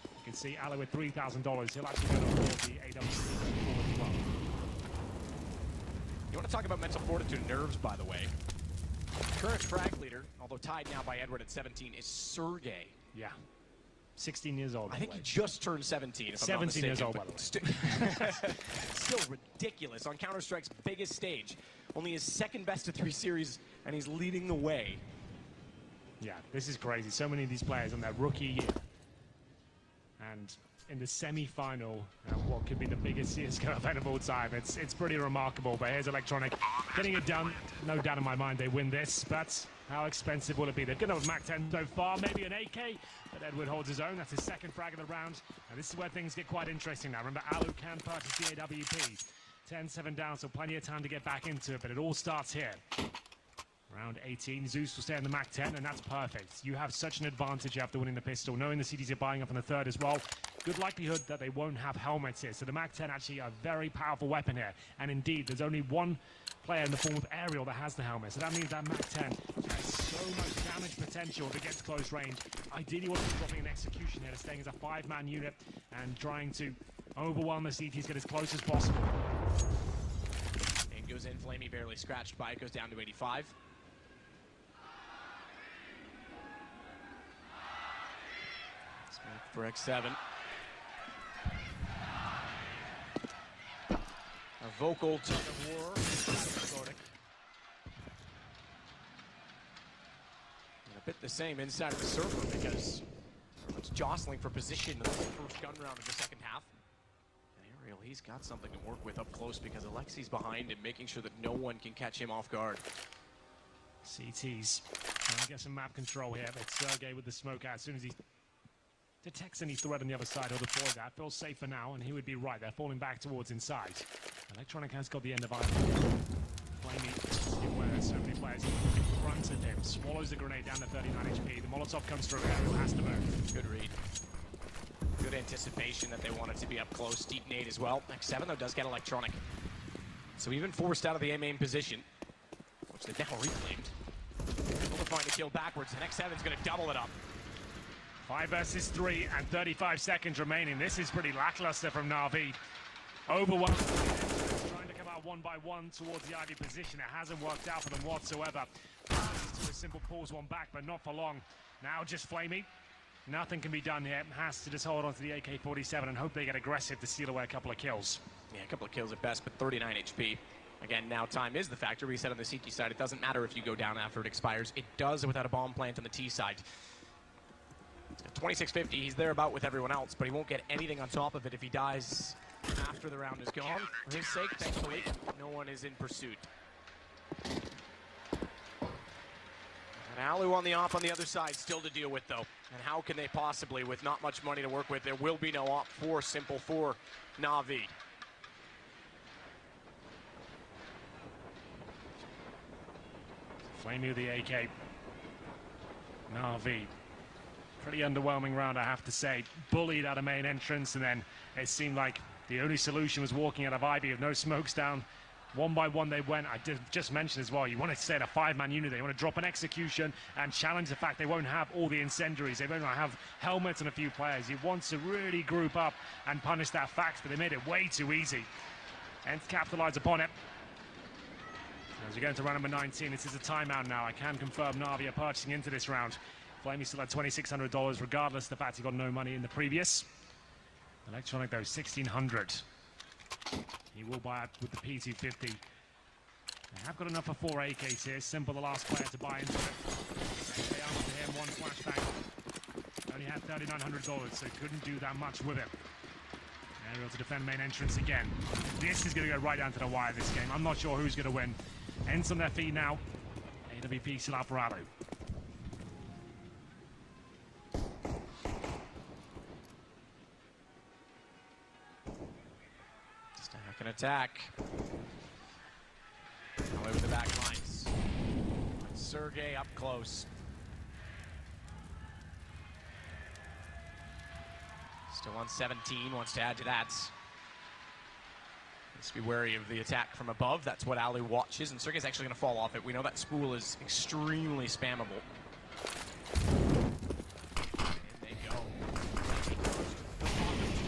You can see Alu with $3,000. He'll actually go to the AWP as well. You want to talk about mental fortitude and nerves, by the way. Current frag leader, although tied now by Edward at 17, is Sergey. Yeah. 16 years old. I think he just turned 17. If I'm not 17 years mistaken, old, by the way. Still ridiculous on Counter-Strike's biggest stage. Only his second best of 3 series, and he's leading the way. Yeah, this is crazy. So many of these players on their rookie year. And in the semi-final, what could be the biggest CSGO event of all time. It's pretty remarkable, but here's Electronic getting it done. No doubt in my mind they win this, but how expensive will it be? They're going to have Mac 10 so far, maybe an AK, but Edward holds his own. That's his second frag of the round. And this is where things get quite interesting now. Remember, Alu can purchase the AWP. 10-7 down, so plenty of time to get back into it, but it all starts here. Round 18, Zeus will stay on the Mac 10, and that's perfect. You have such an advantage after winning the pistol, knowing the CTs are buying up on the third as well. Good likelihood that they won't have helmets here, so the Mac 10 actually a very powerful weapon here. And indeed, there's only one player in the form of Aerial that has the helmet, so that means that Mac 10 has so much damage potential if it gets close range. Ideally, what he's dropping an execution here, staying as a 5-man unit and trying to overwhelm the CTs, get as close as possible. Aim goes in, Flamey barely scratched by it, goes down to 85. For X7. A vocal tug of war. And a bit the same inside of the server because it's jostling for position in the first gun round of the second half. And Aerial, he's got something to work with up close because Alexi's behind him, making sure that no one can catch him off guard. CTs trying to get some map control here, but Sergey with the smoke out as soon as he detects any threat on the other side, he'll deploy that. Feels safe for now, and he would be right. They're falling back towards inside. Electronic has got the end of iron. Flamey, where so many players in front of him, swallows the grenade down to 39 HP. The Molotov comes through, Aerial has to move. Good read. Good anticipation that they wanted to be up close. Deep nade as well. X7, though, does get Electronic. So even forced out of the A-main position, which they've now reclaimed. Able to find a kill backwards, and X7's going to double it up. 5 versus 3 and 35 seconds remaining. This is pretty lackluster from Na'Vi. Overwhelmed. Trying to come out one by one towards the Ivy position. It hasn't worked out for them whatsoever. To a simple pulls one back, but not for long. Now just Flamey. Nothing can be done here. Has to just hold on to the AK-47 and hope they get aggressive to steal away a couple of kills. Yeah, a couple of kills at best, but 39 HP. Again, now time is the factor. We said on the CT side, it doesn't matter if you go down after it expires. It does without a bomb plant on the T side. 2650, he's there about with everyone else, but he won't get anything on top of it if he dies after the round is gone. For his sake, thankfully, no one is in pursuit. That And Alu on the op on the other side still to deal with, though. And how can they possibly, with not much money to work with? There will be no op for s1mple for Na'Vi. Flamey with the AK. Na'Vi. Pretty underwhelming round, I have to say. Bullied out of main entrance, and then it seemed like the only solution was walking out of IB with no smokes down. One by one they went. I did just mention as well, you want to stay in a 5-man unit. They want to drop an execution and challenge the fact they won't have all the incendiaries. They won't have helmets and a few players. You want to really group up and punish that fact, but they made it way too easy. And capitalize upon it. As we go into round number 19, this is a timeout now. I can confirm Na'Vi are purchasing into this round. Flamey still had $2,600, regardless of the fact he got no money in the previous. Electronic, though, $1,600. He will buy it with the P250. They have got enough for 4 AKs here. s1mple, the last player to buy into it. They are to him, one flashbang. Only had $3,900, so couldn't do that much with it. Aerial to defend main entrance again. This is going to go right down to the wire this game. I'm not sure who's going to win. Ends on their feet now. AWP still up for Alu. Stack and attack. Away with the back lines. Sergey up close. Still on 17, wants to add to that. Let's be wary of the attack from above. That's what Alu watches, and Sergey's actually going to fall off it. We know that spool is extremely spammable. And they go.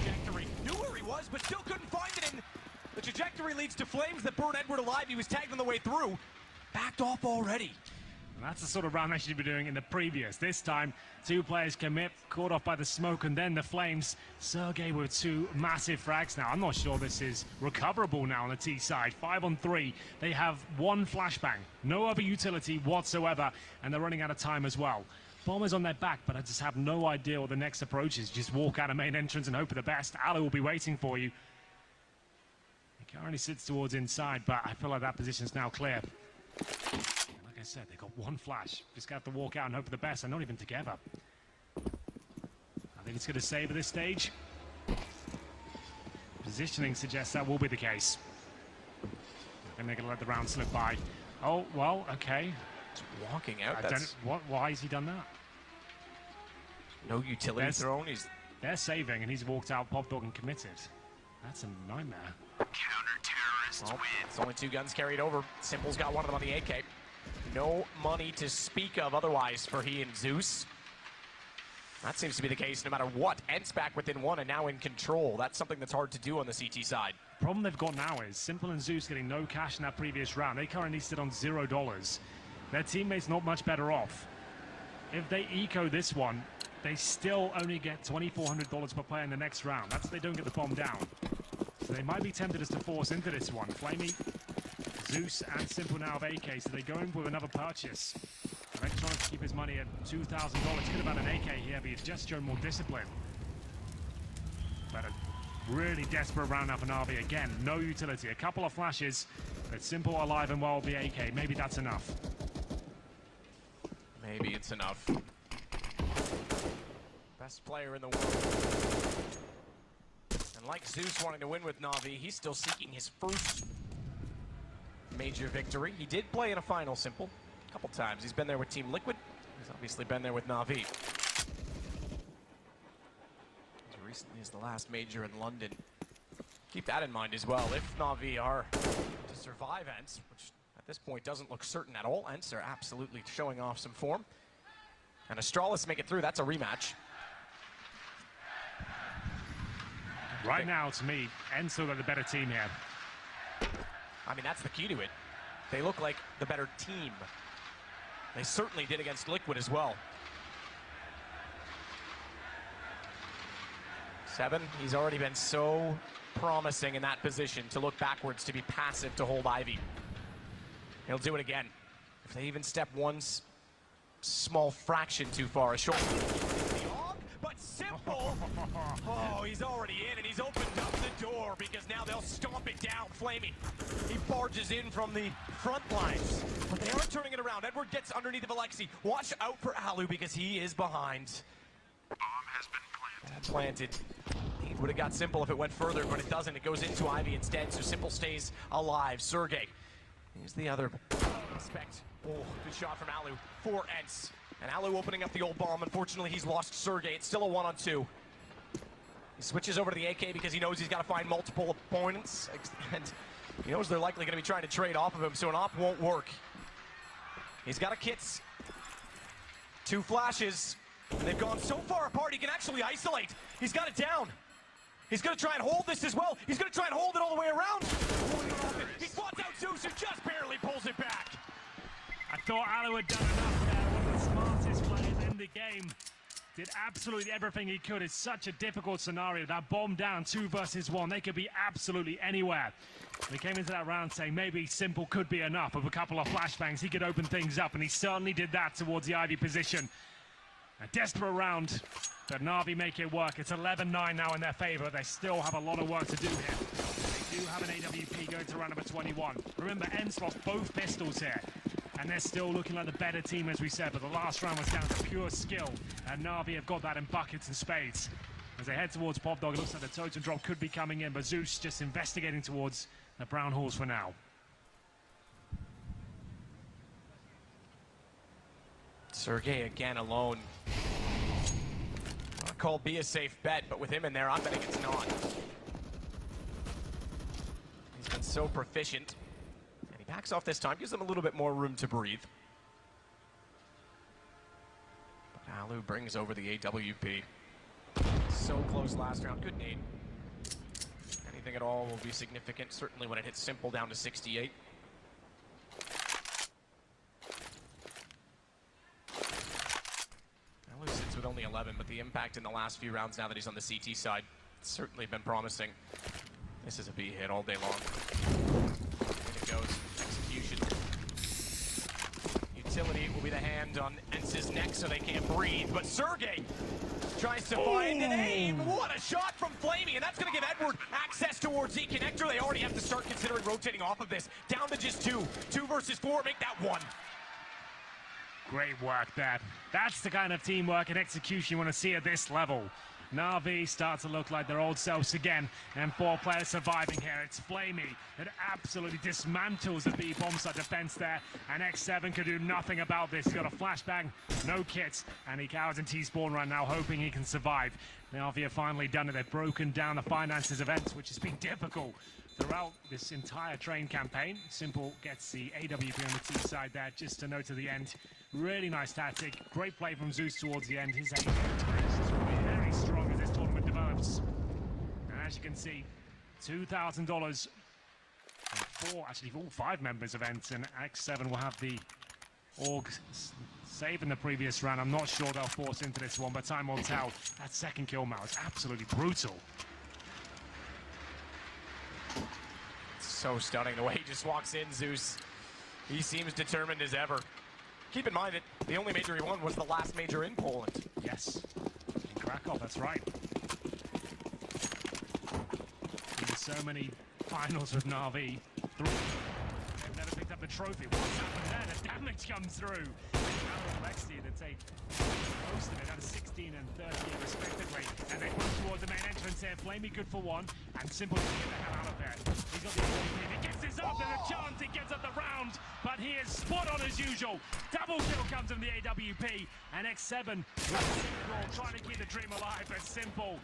Trajectory. Knew where he was, but still couldn't find it. And the trajectory leads to flames that burn Edward alive. He was tagged on the way through. Backed off already. And that's the sort of round they should be doing in the previous. This time, 2 players commit, caught off by the smoke and then the flames. Sergey with 2 massive frags now. I'm not sure this is recoverable now on the T side. 5 on 3. They have 1 flashbang. No other utility whatsoever. And they're running out of time as well. Bomber's on their back, but I just have no idea what the next approach is. Just walk out of main entrance and hope for the best. Alu will be waiting for you. He currently sits towards inside, but I feel like that position's now clear. Like I said, they got 1 flash. Just got to walk out and hope for the best. They're not even together. I think it's going to save at this stage. Positioning suggests that will be the case. And they're going to let the round slip by. Oh, well, okay. Just walking out. That's... Why has he done that? No utility thrown. They're saving, and he's walked out, popped dog, and committed. That's a nightmare. Counter-terrorists win. It's only 2 guns carried over. s1mple's got one of them on the AK. No money to speak of otherwise for he and Zeus. That seems to be the case no matter what. Ents back within 1 and now in control. That's something that's hard to do on the CT side. Problem they've got now is s1mple and Zeus getting no cash in that previous round. They currently sit on $0. Their teammates not much better off. If they eco this one, they still only get $2,400 per player in the next round. That's if they don't get the bomb down. So they might be tempted as to force into this one. Flamey, Zeus, and s1mple now have AK, so they go in with another purchase. Electronic to keep his money at $2,000. Could have had an AK here, but he's just shown more discipline. But a really desperate round now for Na'Vi. Again, no utility. A couple of flashes, but s1mple alive and well with the AK. Maybe that's enough. Maybe it's enough. Best player in the world. And like Zeus wanting to win with Na'Vi, he's still seeking his first major victory. He did play in a final, s1mple, a couple times. He's been there with Team Liquid. He's obviously been there with Na'Vi. As recently as the last major in London. Keep that in mind as well. If Na'Vi are to survive Ents, which at this point doesn't look certain at all, Ents are absolutely showing off some form. And Astralis make it through. That's a rematch. Right now, to me, Ents are the better team here. I mean, that's the key to it. They look like the better team. They certainly did against Liquid as well. 7, he's already been so promising in that position to look backwards, to be passive, to hold Ivy. He'll do it again. If they even step 1 small fraction too far, a short. But s1mple, oh, he's already in, and he's opened up the door because now they'll stomp it down. Flamey, he barges in from the front lines, but they aren't turning it around. Edward gets underneath of Alexi. Watch out for Alu because he is behind. Bomb has been planted. Planted. It would have got s1mple if it went further, but it doesn't. It goes into Ivy instead, so s1mple stays alive. Sergey, here's the other suspect. Oh, good shot from Alu for Ents. And Alu opening up the old bomb. Unfortunately, he's lost Sergey. It's still a 1-on-2. He switches over to the AK because he knows he's got to find multiple opponents. And he knows they're likely going to be trying to trade off of him, so an op won't work. He's got a kits. 2 flashes. And they've gone so far apart, he can actually isolate. He's got it down. He's going to try and hold this as well. He's going to try and hold it all the way around. He spots out Zeus, who just barely pulls it back. I thought Alu had done enough there. One of the smartest players in the game. Did absolutely everything he could. It's such a difficult scenario. That bomb down, 2 versus 1. They could be absolutely anywhere. They came into that round saying maybe s1mple could be enough. With a couple of flashbangs, he could open things up, and he certainly did that towards the Ivy position. A desperate round, but Na'Vi make it work. It's 11-9 now in their favor. They still have a lot of work to do here. They do have an AWP going to round number 21. Remember, Ents lost both pistols here, and they're still looking like the better team, as we said, but the last round was down to pure skill, and Na'Vi have got that in buckets and spades. As they head towards Pop Dog, it looks like the totem drop could be coming in, but Zeus just investigating towards the brown halls for now. Sergey again alone. I call B a safe bet, but with him in there, I'm betting it's not. He's been so proficient. And he backs off this time, gives them a little bit more room to breathe. But Alu brings over the AWP. So close last round. Good nade. Anything at all will be significant, certainly when it hits s1mple down to 68. Sits with only 11, but the impact in the last few rounds now that he's on the CT side, it's certainly been promising. This is a B hit all day long. In it goes. Execution. Utility will be the hand on Ents' neck so they can't breathe, but Sergey tries to find an aim. What a shot from Flamey, and that's going to give Edward access towards the connector. They already have to start considering rotating off of this. Down to just 2. 2 versus 4, make that 1. Great work there. That's the kind of teamwork and execution you want to see at this level. Na'Vi start to look like their old selves again, and 4 players surviving here. It's Flamey that absolutely dismantles the B bomb site defense there, and X7 can do nothing about this. He's got a flashbang, no kits, and he cowers in T-spawn right now, hoping he can survive. Na'Vi have finally done it. They've broken down the finances of Ents, which has been difficult throughout this entire train campaign. s1mple gets the AWP on the T side there, just a note to the end. Really nice tactic. Great play from Zeus towards the end. His aim is very strong as this tournament develops. And as you can see, $2,000 for all 5 members of Ents, and X7 will have the org save in the previous round. I'm not sure they'll force into this one, but time will tell. That second kill now is absolutely brutal. So stunning the way he just walks in, Zeus. He seems determined as ever. Keep in mind that the only major he won was the last major in Poland. Yes, in Krakow, that's right. There's so many finals with Na'Vi. 3. They've never picked up the trophy. What's happened there? The damage comes through. Now Alexi to take most of it, down to 16 and 13 respectively. And they push towards the main entrance here. Flamey good for 1, and s1mple to get the hell out of there. He's got the opportunity. He gets this up, there's a chance he gets up the round, but he is spot on as usual. Double kill comes from the AWP, and X7 with a single trying to keep the dream alive for s1mple.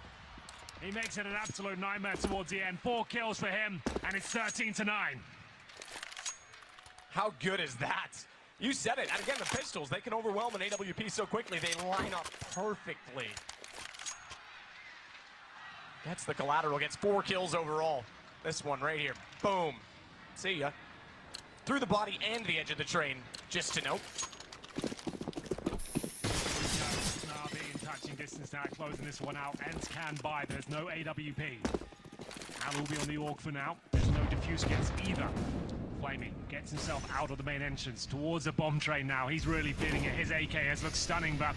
He makes it an absolute nightmare towards the end. 4 kills for him, and it's 13-9. How good is that? You said it. And again, the pistols, they can overwhelm an AWP so quickly. They line up perfectly. Gets the collateral, gets 4 kills overall. This one right here. Boom. See ya. Through the body and the edge of the train, just to note. Na'Vi in touching distance now, closing this one out. Ents can buy, there's no AWP. Al will be on the org for now. There's no diffuse kits either. Flamey gets himself out of the main entrance towards the bomb train now. He's really feeling it. His AK has looked stunning, but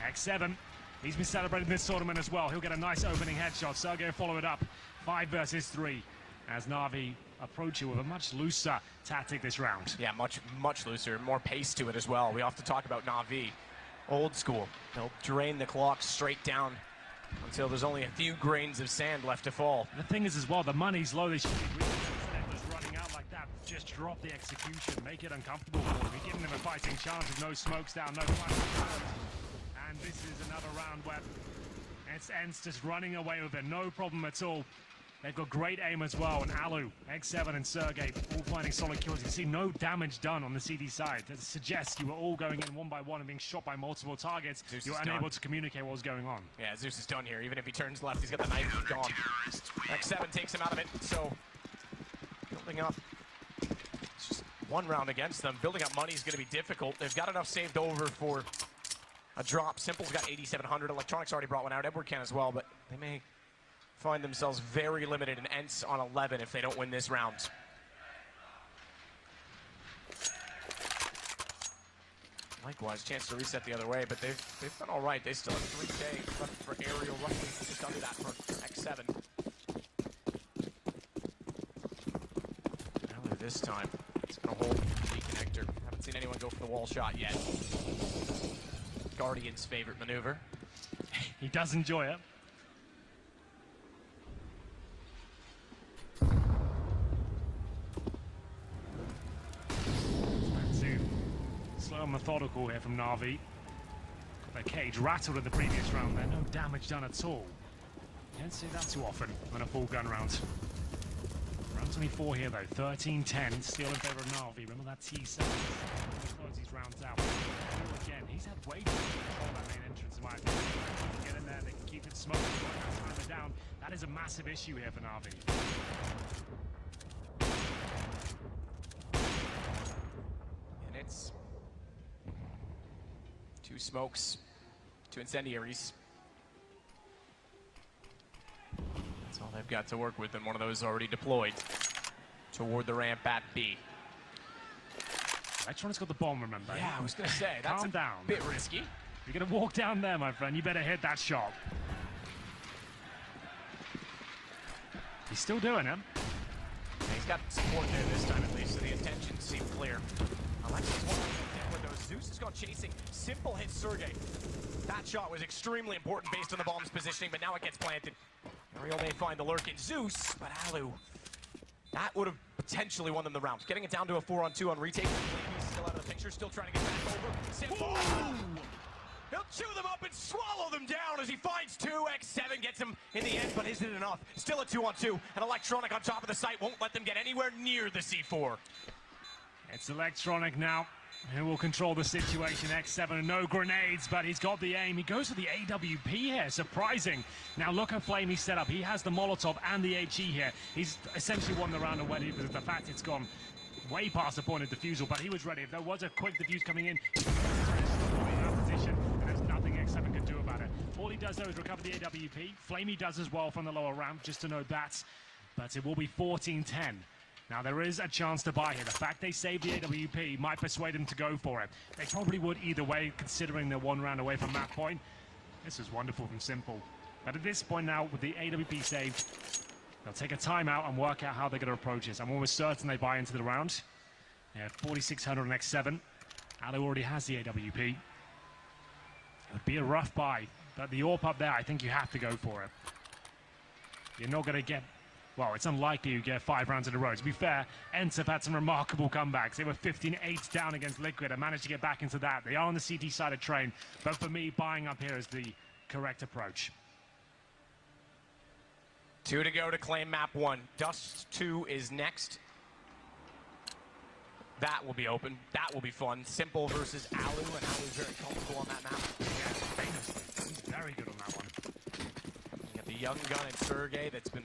X7, he's been celebrating this tournament as well. He'll get a nice opening headshot. Sergey follow it up. 5 versus 3. as Na'Vi approach it with a much looser tactic this round. Yeah, much looser, more pace to it as well. We often talk about Na'Vi, old school. They'll drain the clock straight down until there's only a few grains of sand left to fall. The thing is as well, the money's low. They should be really just running out like that. Just drop the execution, make it uncomfortable for them. You're giving them a fighting chance with no smokes down, no flash. And this is another round where it's Ents just running away with it, no problem at all. They've got great aim as well, and Alu, X7 and Sergey all finding solid kills. You can see no damage done on the CD side. That suggests you were all going in one by one and being shot by multiple targets. Zeus you were unable to communicate what was going on. Yeah, Zeus is done here. Even if he turns left, he's got the knife, he's gone. X7 takes him out of it, so building up. It's just one round against them. Building up money is going to be difficult. They've got enough saved over for a drop. s1mple's got 8,700. Electronics already brought one out. Edward can as well, but they may find themselves very limited and Ents on 11 if they don't win this round. Likewise, chance to reset the other way, but they've done all right. They still have 3K left for aerial, roughly just under that for X7. Now this time, it's going to hold the connector. Haven't seen anyone go for the wall shot yet. Guardian's favorite maneuver. He does enjoy it. Slow and methodical here from Na'Vi. Got their cage rattled in the previous round there. No damage done at all. You don't see that too often on a full gun round. Round 24 here though. 13-10. Still in favor of Na'Vi. Remember that T7. Close these rounds out. Again, he's had way too much control that main entrance in my opinion. They can get in there. They can keep it smoking. Time it down. That is a massive issue here for Na'Vi. And it's 2 smokes, 2 incendiaries. That's all they've got to work with, and one of those already deployed toward the ramp at B. Electronics got the bomb, remember? Yeah, I was going to say, that's Calm down. Bit risky. You're going to walk down there, my friend. You better hit that shot. He's still doing it. Yeah, he's got support there this time at least, so the intentions seem clear. Alexis one window. Zeus has gone chasing. s1mple hits Sergey. That shot was extremely important based on the bomb's positioning, but now it gets planted. Ariel may find the lurk in Zeus, but Alu, that would have potentially won them the round. Getting it down to a 4-on-2 on retake. He's still out of the picture, still trying to get back over. s1mple. He'll chew them up and swallow them down as he finds 2. X7 gets him in the end, but isn't it enough? Still a 2-on-2, and Electronic on top of the site won't let them get anywhere near the C4. It's Electronic now, who will control the situation. X7, no grenades, but he's got the aim. He goes for the AWP here, surprising. Now look how Flamey set up. He has the Molotov and the HE here. He's essentially won the round already because of the fact it's gone way past the point of defusal, but he was ready. If there was a quick defuse coming in, he's in that position, and there's nothing X7 can do about it. All he does though is recover the AWP. Flamey does as well from the lower ramp, just to note that. But it will be 14-10. Now, there is a chance to buy here. The fact they saved the AWP might persuade them to go for it. They probably would either way, considering they're 1 round away from that point. This is wonderful from s1mple. But at this point now, with the AWP saved, they'll take a timeout and work out how they're going to approach this. I'm almost certain they buy into the round. They have 4,600 on X7. Alu already has the AWP. It would be a rough buy, but the AWP up there, I think you have to go for it. You're not going to get... Well, it's unlikely you get 5 rounds in a row. To be fair, Ents have had some remarkable comebacks. They were 15-8 down against Liquid and managed to get back into that. They are on the CT side of train, but for me, buying up here is the correct approach. 2 to go to claim map 1. Dust 2 is next. That will be open. That will be fun. s1mple versus Alu, and Alu's very comfortable on that map. Yeah, famously. He's very good on that one. You got the young gun and Sergey that's been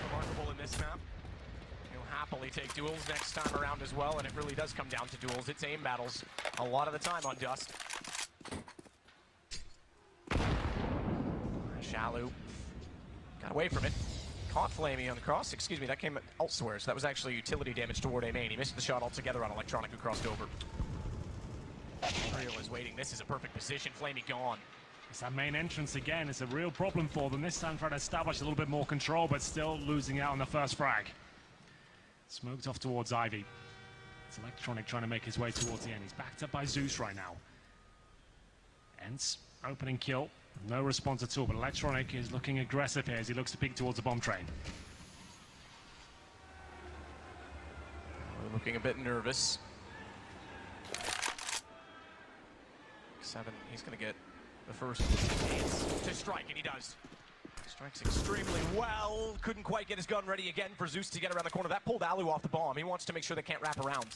remarkable in this map. He'll happily take duels next time around as well, and it really does come down to duels. It's aim battles a lot of the time on Dust. Alu got away from it. Caught Flamey on the cross. Excuse me, that came elsewhere, so that was actually utility damage toward A main. He missed the shot altogether on Electronic, who crossed over. Ariel is waiting. This is a perfect position. Flamey gone. It's that main entrance again. It's a real problem for them. This time trying to establish a little bit more control, but still losing out on the first frag. Smoked off towards Ivy. It's Electronic trying to make his way towards the end. He's backed up by Zeus right now. Ents, opening kill. No response at all, but Electronic is looking aggressive here as he looks to peek towards the bomb train. We're looking a bit nervous. 7, he's going to get the first chance to strike, and he does. Strikes extremely well. Couldn't quite get his gun ready again for Zeus to get around the corner. That pulled Alu off the bomb. He wants to make sure they can't wrap around.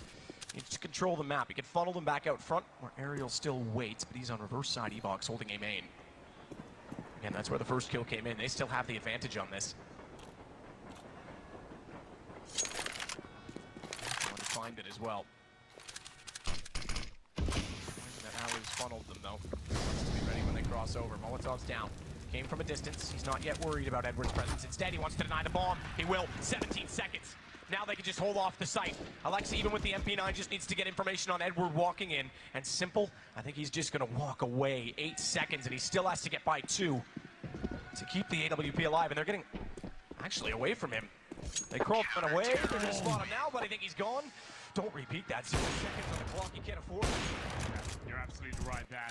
He just control the map. He can funnel them back out front, where Ariel still waits, but he's on reverse side E-box holding a main. Again, that's where the first kill came in. They still have the advantage on this. Want to find it as well. That Alu's funneled them, though. Wants to be ready when they cross over. Molotov's down. Came from a distance. He's not yet worried about Edward's presence. Instead, he wants to deny the bomb. He will. 17 seconds. Now they can just hold off the site. Alexa, even with the MP9, just needs to get information on Edward walking in. And s1mple, I think he's just going to walk away. 8 seconds, and he still has to get by 2 to keep the AWP alive. And they're getting actually away from him. They crawled away. They're going to spot him now, but I think he's gone. Don't repeat that. 0 seconds on the clock. You can't afford it. You're absolutely right there.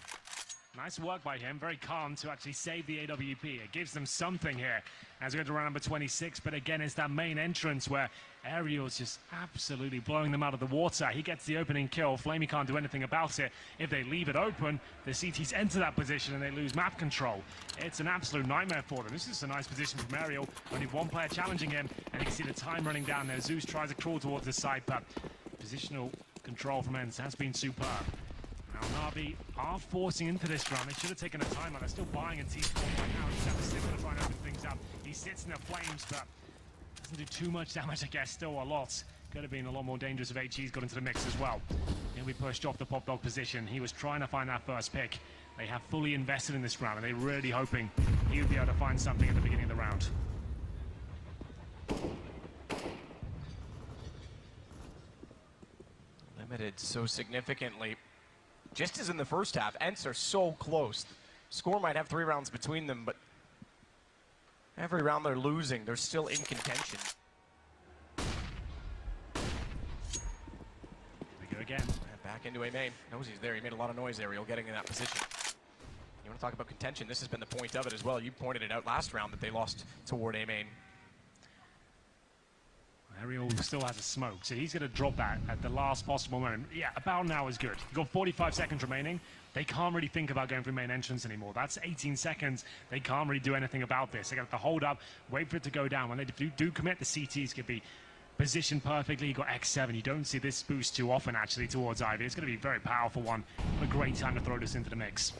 Nice work by him, very calm to actually save the AWP. It gives them something here as we go to round number 26, but again, it's that main entrance where Ariel's just absolutely blowing them out of the water. He gets the opening kill. Flamey can't do anything about it. If they leave it open, the CTs enter that position and they lose map control. It's an absolute nightmare for them. This is a nice position from Ariel. Only one player challenging him, and you can see the time running down there. Zeus tries to crawl towards the side, but positional control from Ents has been superb. Now Na'Vi are forcing into this round. They should have taken a timeout. They're still buying a T4 right now. He's still going to try and open things up. He sits in the flames, but doesn't do too much damage, I guess. Still a lot. Could have been a lot more dangerous if HG's got into the mix as well. He'll be pushed off the pop dog position. He was trying to find that first pick. They have fully invested in this round, and they're really hoping he would be able to find something at the beginning of the round. Limited so significantly. Just as in the first half, Ents are so close. Score might have 3 rounds between them, but every round they're losing, they're still in contention. We go again. And back into a main. Knows he's there. He made a lot of noise, Ariel, getting in that position. You want to talk about contention? This has been the point of it as well. You pointed it out last round that they lost toward a main. Ariel still has a smoke, so he's going to drop that at the last possible moment. Yeah, about now is good. You've got 45 seconds remaining. They can't really think about going for main entrance anymore. That's 18 seconds. They can't really do anything about this. They got to hold up, wait for it to go down. When they do commit, the CTs could be positioned perfectly. You got X7. You don't see this boost too often, actually, towards Ivy. It's going to be a very powerful one. What a great time to throw this into the mix.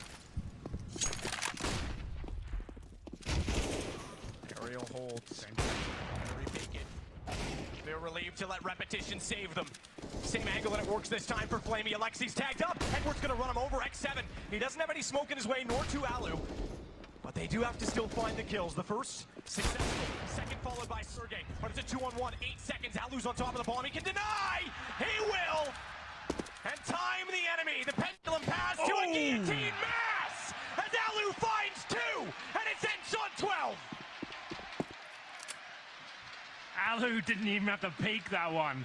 Ariel holds. They're relieved to let repetition save them. Same angle and it works this time for Flamey. Alexi's tagged up. Edward's going to run him over. X7. He doesn't have any smoke in his way, nor to Alu. But they do have to still find the kills. The first, successful. Second followed by Sergey. But it's a 2-on-1. 8 seconds. Alu's on top of the bomb. He can deny. He will. And time the enemy. The pendulum pass to a guillotine mass. As Alu finds 2. And it ends on 12. Alu didn't even have to peek that one.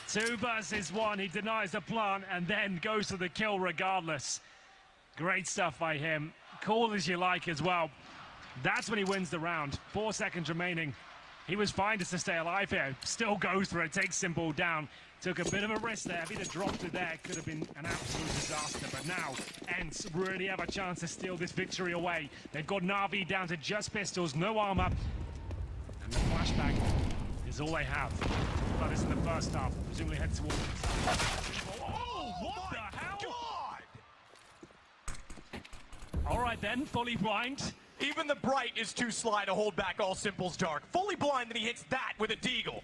2 versus 1. He denies the plant and then goes for the kill regardless. Great stuff by him. Cool as you like as well. That's when he wins the round. 4 seconds remaining. He was fine just to stay alive here. Still goes for it. Takes s1mple down. Took a bit of a risk there. If he'd have dropped it there, it could have been an absolute disaster. But now, Ents really have a chance to steal this victory away. They've got Na'Vi down to just pistols, no armor. And the flashback is all they have. But it's in the first half. Presumably head towards it. Oh, what the hell? God! All right then, fully blind. Even the bright is too sly to hold back all s1mple's dark. Fully blind, and he hits that with a deagle.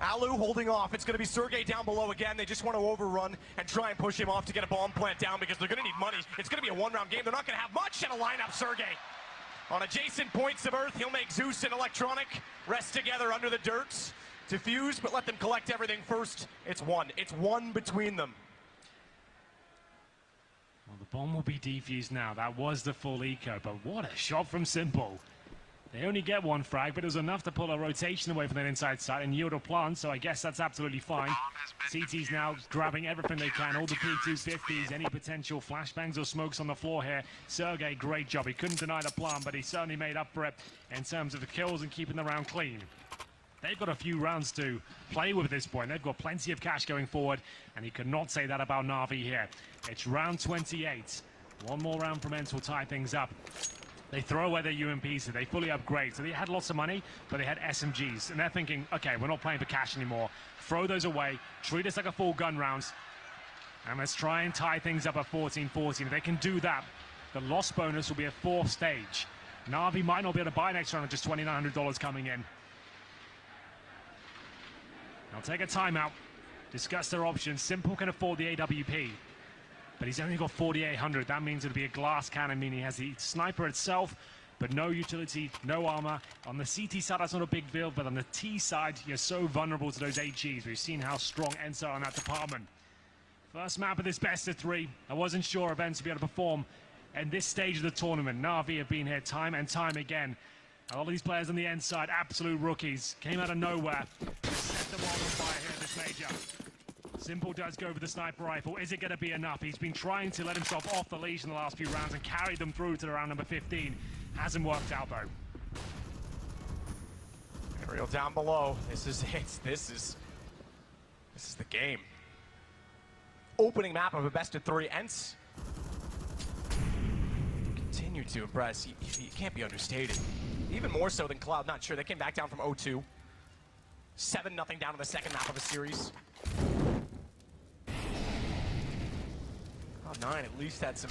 Alu holding off. It's going to be Sergey down below again. They just want to overrun and try and push him off to get a bomb plant down because they're going to need money. It's going to be a 1-round game. They're not going to have much in a lineup, Sergey. On adjacent points of Earth, he'll make Zeus and Electronic rest together under the dirt. Defuse, but let them collect everything first. It's 1. It's 1 between them. Well, the bomb will be defused now. That was the full eco, but what a shot from s1mple. They only get one frag, but it was enough to pull a rotation away from that inside side and yield a plant, so I guess that's absolutely fine. CT's now grabbing everything they can, all the P250s, any potential flashbangs or smokes on the floor here. Sergey, great job. He couldn't deny the plant, but he certainly made up for it in terms of the kills and keeping the round clean. They've got a few rounds to play with at this point. They've got plenty of cash going forward, and you cannot say that about Na'Vi here. It's round 28. One more round from s1mple will tie things up. They throw away their UMPs, so they fully upgrade. So they had lots of money, but they had SMGs. And they're thinking, okay, we're not playing for cash anymore. Throw those away, treat us like a full gun round, and let's try and tie things up at 14-14. If they can do that, the loss bonus will be a 4th stage. Na'Vi might not be able to buy next round with just $2,900 coming in. They'll take a timeout, discuss their options. s1mple can afford the AWP, but he's only got 4,800. That means it'll be a glass cannon, meaning he has the sniper itself, but no utility, no armor. On the CT side, that's not a big deal, but on the T side, you're so vulnerable to those HEs. We've seen how strong ENCE are in that department. First map of this best of 3. I wasn't sure if ENCE would be able to perform in this stage of the tournament. Na'Vi have been here time and time again. A lot of these players on the end side, absolute rookies, came out of nowhere. Set the world on fire here in this major. s1mple does go for the sniper rifle. Is it going to be enough? He's been trying to let himself off the leash in the last few rounds and carry them through to the round number 15. Hasn't worked out though. Aerial down below. This is it. This is the game. Opening map of a best of 3. ENCE continue to impress. You can't be understated. Even more so than Cloud. Not sure. They came back down from 0-2. 7-0 down in the second map of a series. Cloud9 at least had some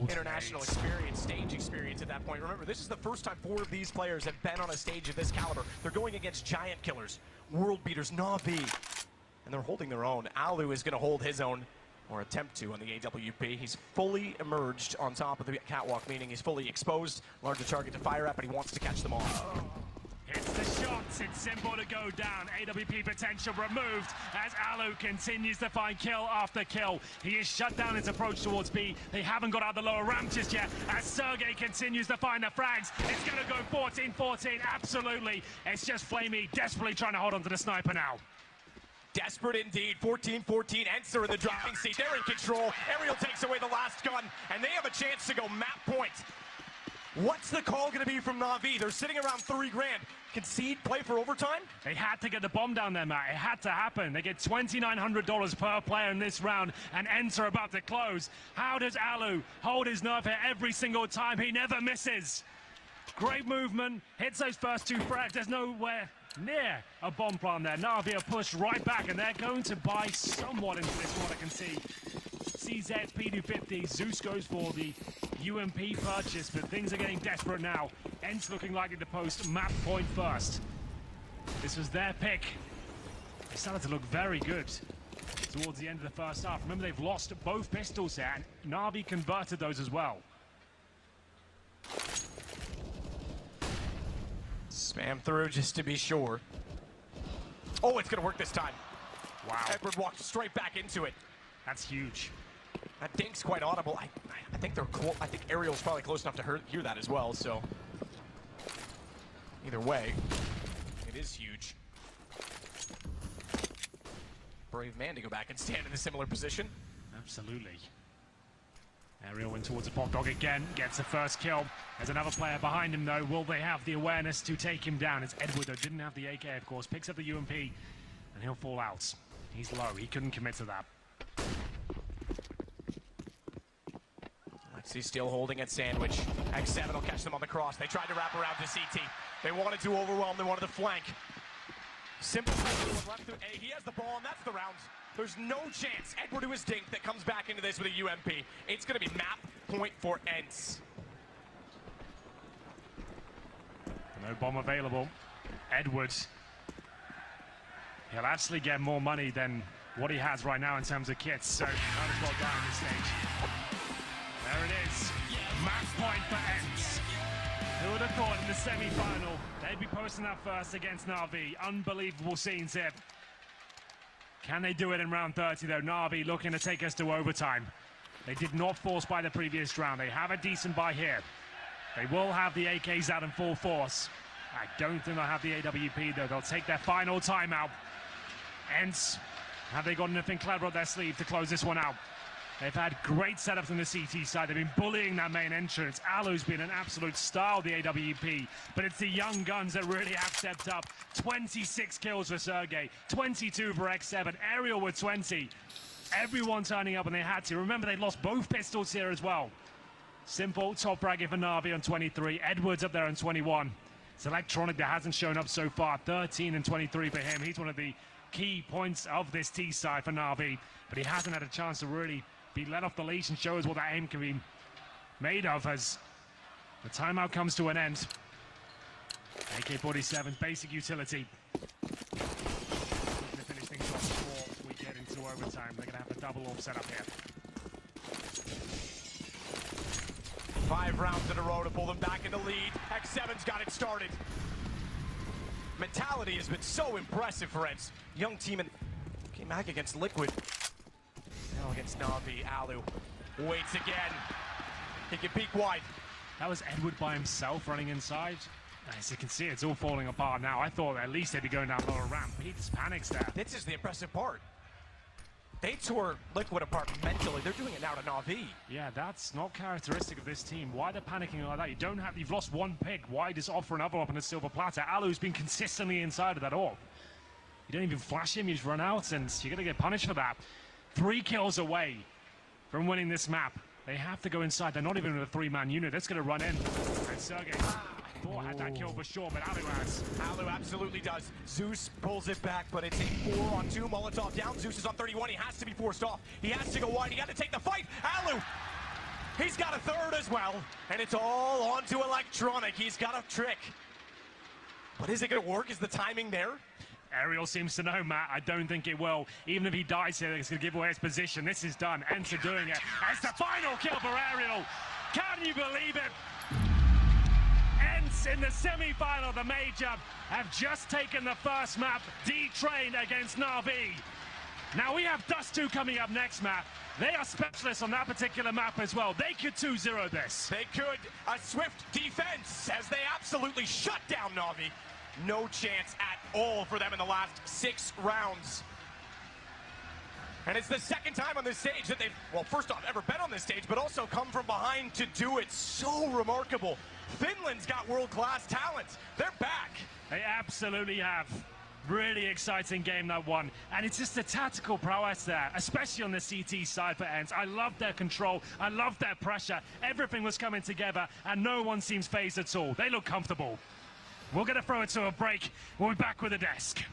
international experience, stage experience at that point. Remember, this is the first time 4 of these players have been on a stage of this caliber. They're going against giant killers, world beaters, Na'Vi, and they're holding their own. Alu is going to hold his own, or attempt to, on the AWP. He's fully emerged on top of the catwalk, meaning he's fully exposed, larger target to fire at, but he wants to catch them all. It's the shots, it's s1mple to go down. AWP potential removed as Alu continues to find kill after kill. He is shut down his approach towards B. They haven't got out the lower ramp just yet as Sergey continues to find the frags. It's going to go 14-14, absolutely. It's just Flamey desperately trying to hold on to the sniper now. Desperate indeed. 14-14. ENCE are in the driving seat. They're in control. Aerial takes away the last gun, and they have a chance to go map point. What's the call going to be from Na'Vi? They're sitting around $3 grand. Concede, play for overtime? They had to get the bomb down there, Matt. It had to happen. They get $2,900 per player in this round, and ENCE are about to close. How does Alu hold his nerve here every single time? He never misses. Great movement. Hits those first 2 frags. There's nowhere near a bomb plant there. Na'Vi are pushed right back, and they're going to buy somewhat into this, what I can see. CZ, P250, Zeus goes for the UMP purchase, but things are getting desperate now. ENCE looking likely to post map point first. This was their pick. They started to look very good towards the end of the first half. Remember, they've lost both pistols here, and Na'Vi converted those as well. Spam through just to be sure. Oh, it's going to work this time. Wow. Edward walked straight back into it. That's huge. That dink's quite audible. I think they're I think Aerial's probably close enough to hear that as well, so either way, it is huge. Brave man to go back and stand in a similar position. Absolutely. Aerial went towards the Pop Dog again, gets the first kill. There's another player behind him though. Will they have the awareness to take him down? It's Edward though, didn't have the AK of course, picks up the UMP, and he'll fall out. He's low, he couldn't commit to that. He's still holding at Sandwich. X7 will catch them on the cross. They tried to wrap around to CT. They wanted to overwhelm, they wanted to flank. s1mple left through A. He has the ball, and that's the round. There's no chance Edward to his dink that comes back into this with a UMP. It's going to be map point for ENCE. No bomb available. Edwards. He'll actually get more money than what he has right now in terms of kits, so might as well die at this stage. There it is. Match point for ENCE. Who would have thought in the semi-final they'd be posting that first against Na'Vi? Unbelievable scenes here. Can they do it in round 30 though? Na'Vi looking to take us to overtime. They did not force by the previous round. They have a decent buy here. They will have the AKs out in full force. I don't think they'll have the AWP though. They'll take their final timeout. ENCE, have they got anything clever up their sleeve to close this one out? They've had great setups on the CT side. They've been bullying that main entrance. Alu's been an absolute star of the AWP, but it's the young guns that really have stepped up. 26 kills for Sergey, 22 for X7, Aerial with 20. Everyone turning up when they had to. Remember, they lost both pistols here as well. s1mple top fragging for Na'Vi on 23. Edwards up there on 21. It's Electronic that hasn't shown up so far. 13 and 23 for him. He's one of the key points of this T side for Na'Vi, but he hasn't had a chance to really be let off the leash and show us what that aim can be made of as the timeout comes to an end. AK-47's basic utility. Going to finish things off before we get into overtime. They're going to have a double off set up here. 5 rounds in a row to pull them back in the lead. X7's got it started. Mentality has been so impressive for ENCE. Young team and came back against Liquid. Now against Na'Vi, Alu waits again. He can peek wide. That was Edward by himself running inside. As you can see, it's all falling apart now. I thought at least they'd be going down lower ramp. He just panics there. This is the impressive part. They tore Liquid apart mentally. They're doing it now to Na'Vi. Yeah, that's not characteristic of this team. Why they're panicking like that? You've lost one pick. Why just offer another up on a silver platter? Alu's been consistently inside of that orb. You don't even flash him, you just run out, and you're gonna get punished for that. 3 kills away from winning this map. They have to go inside. They're not even in a 3-man unit. That's gonna run in. And Sergey, I thought had that kill for sure, but Alu has. Alu absolutely does. Zeus pulls it back, but it's a 4-on-2. Molotov down. Zeus is on 31. He has to be forced off. He has to go wide. He got to take the fight. Alu, he's got a 3rd as well. And it's all onto Electronic. He's got a trick. But is it going to work? Is the timing there? Aerial seems to know, Matt. I don't think it will. Even if he dies here, it's going to give away his position. This is done. ENCE are doing it. It's the final kill for Aerial. Can you believe it? ENCE in the semi-final of the Major have just taken the first map, D-Train against Na'Vi. Now we have Dust 2 coming up next, Matt. They are specialists on that particular map as well. They could 2-0 this. They could. A swift defense as they absolutely shut down Na'Vi. No chance at all for them in the last 6 rounds. And it's the 2nd time on this stage that they've, well, first off, ever been on this stage, but also come from behind to do it. So remarkable. Finland's got world-class talent. They're back. They absolutely have. Really exciting game, that one. And it's just the tactical prowess there, especially on the CT side for ENCE. I love their control. I love their pressure. Everything was coming together, and no one seems phased at all. They look comfortable. We're going to throw it to a break. We'll be back with the desk.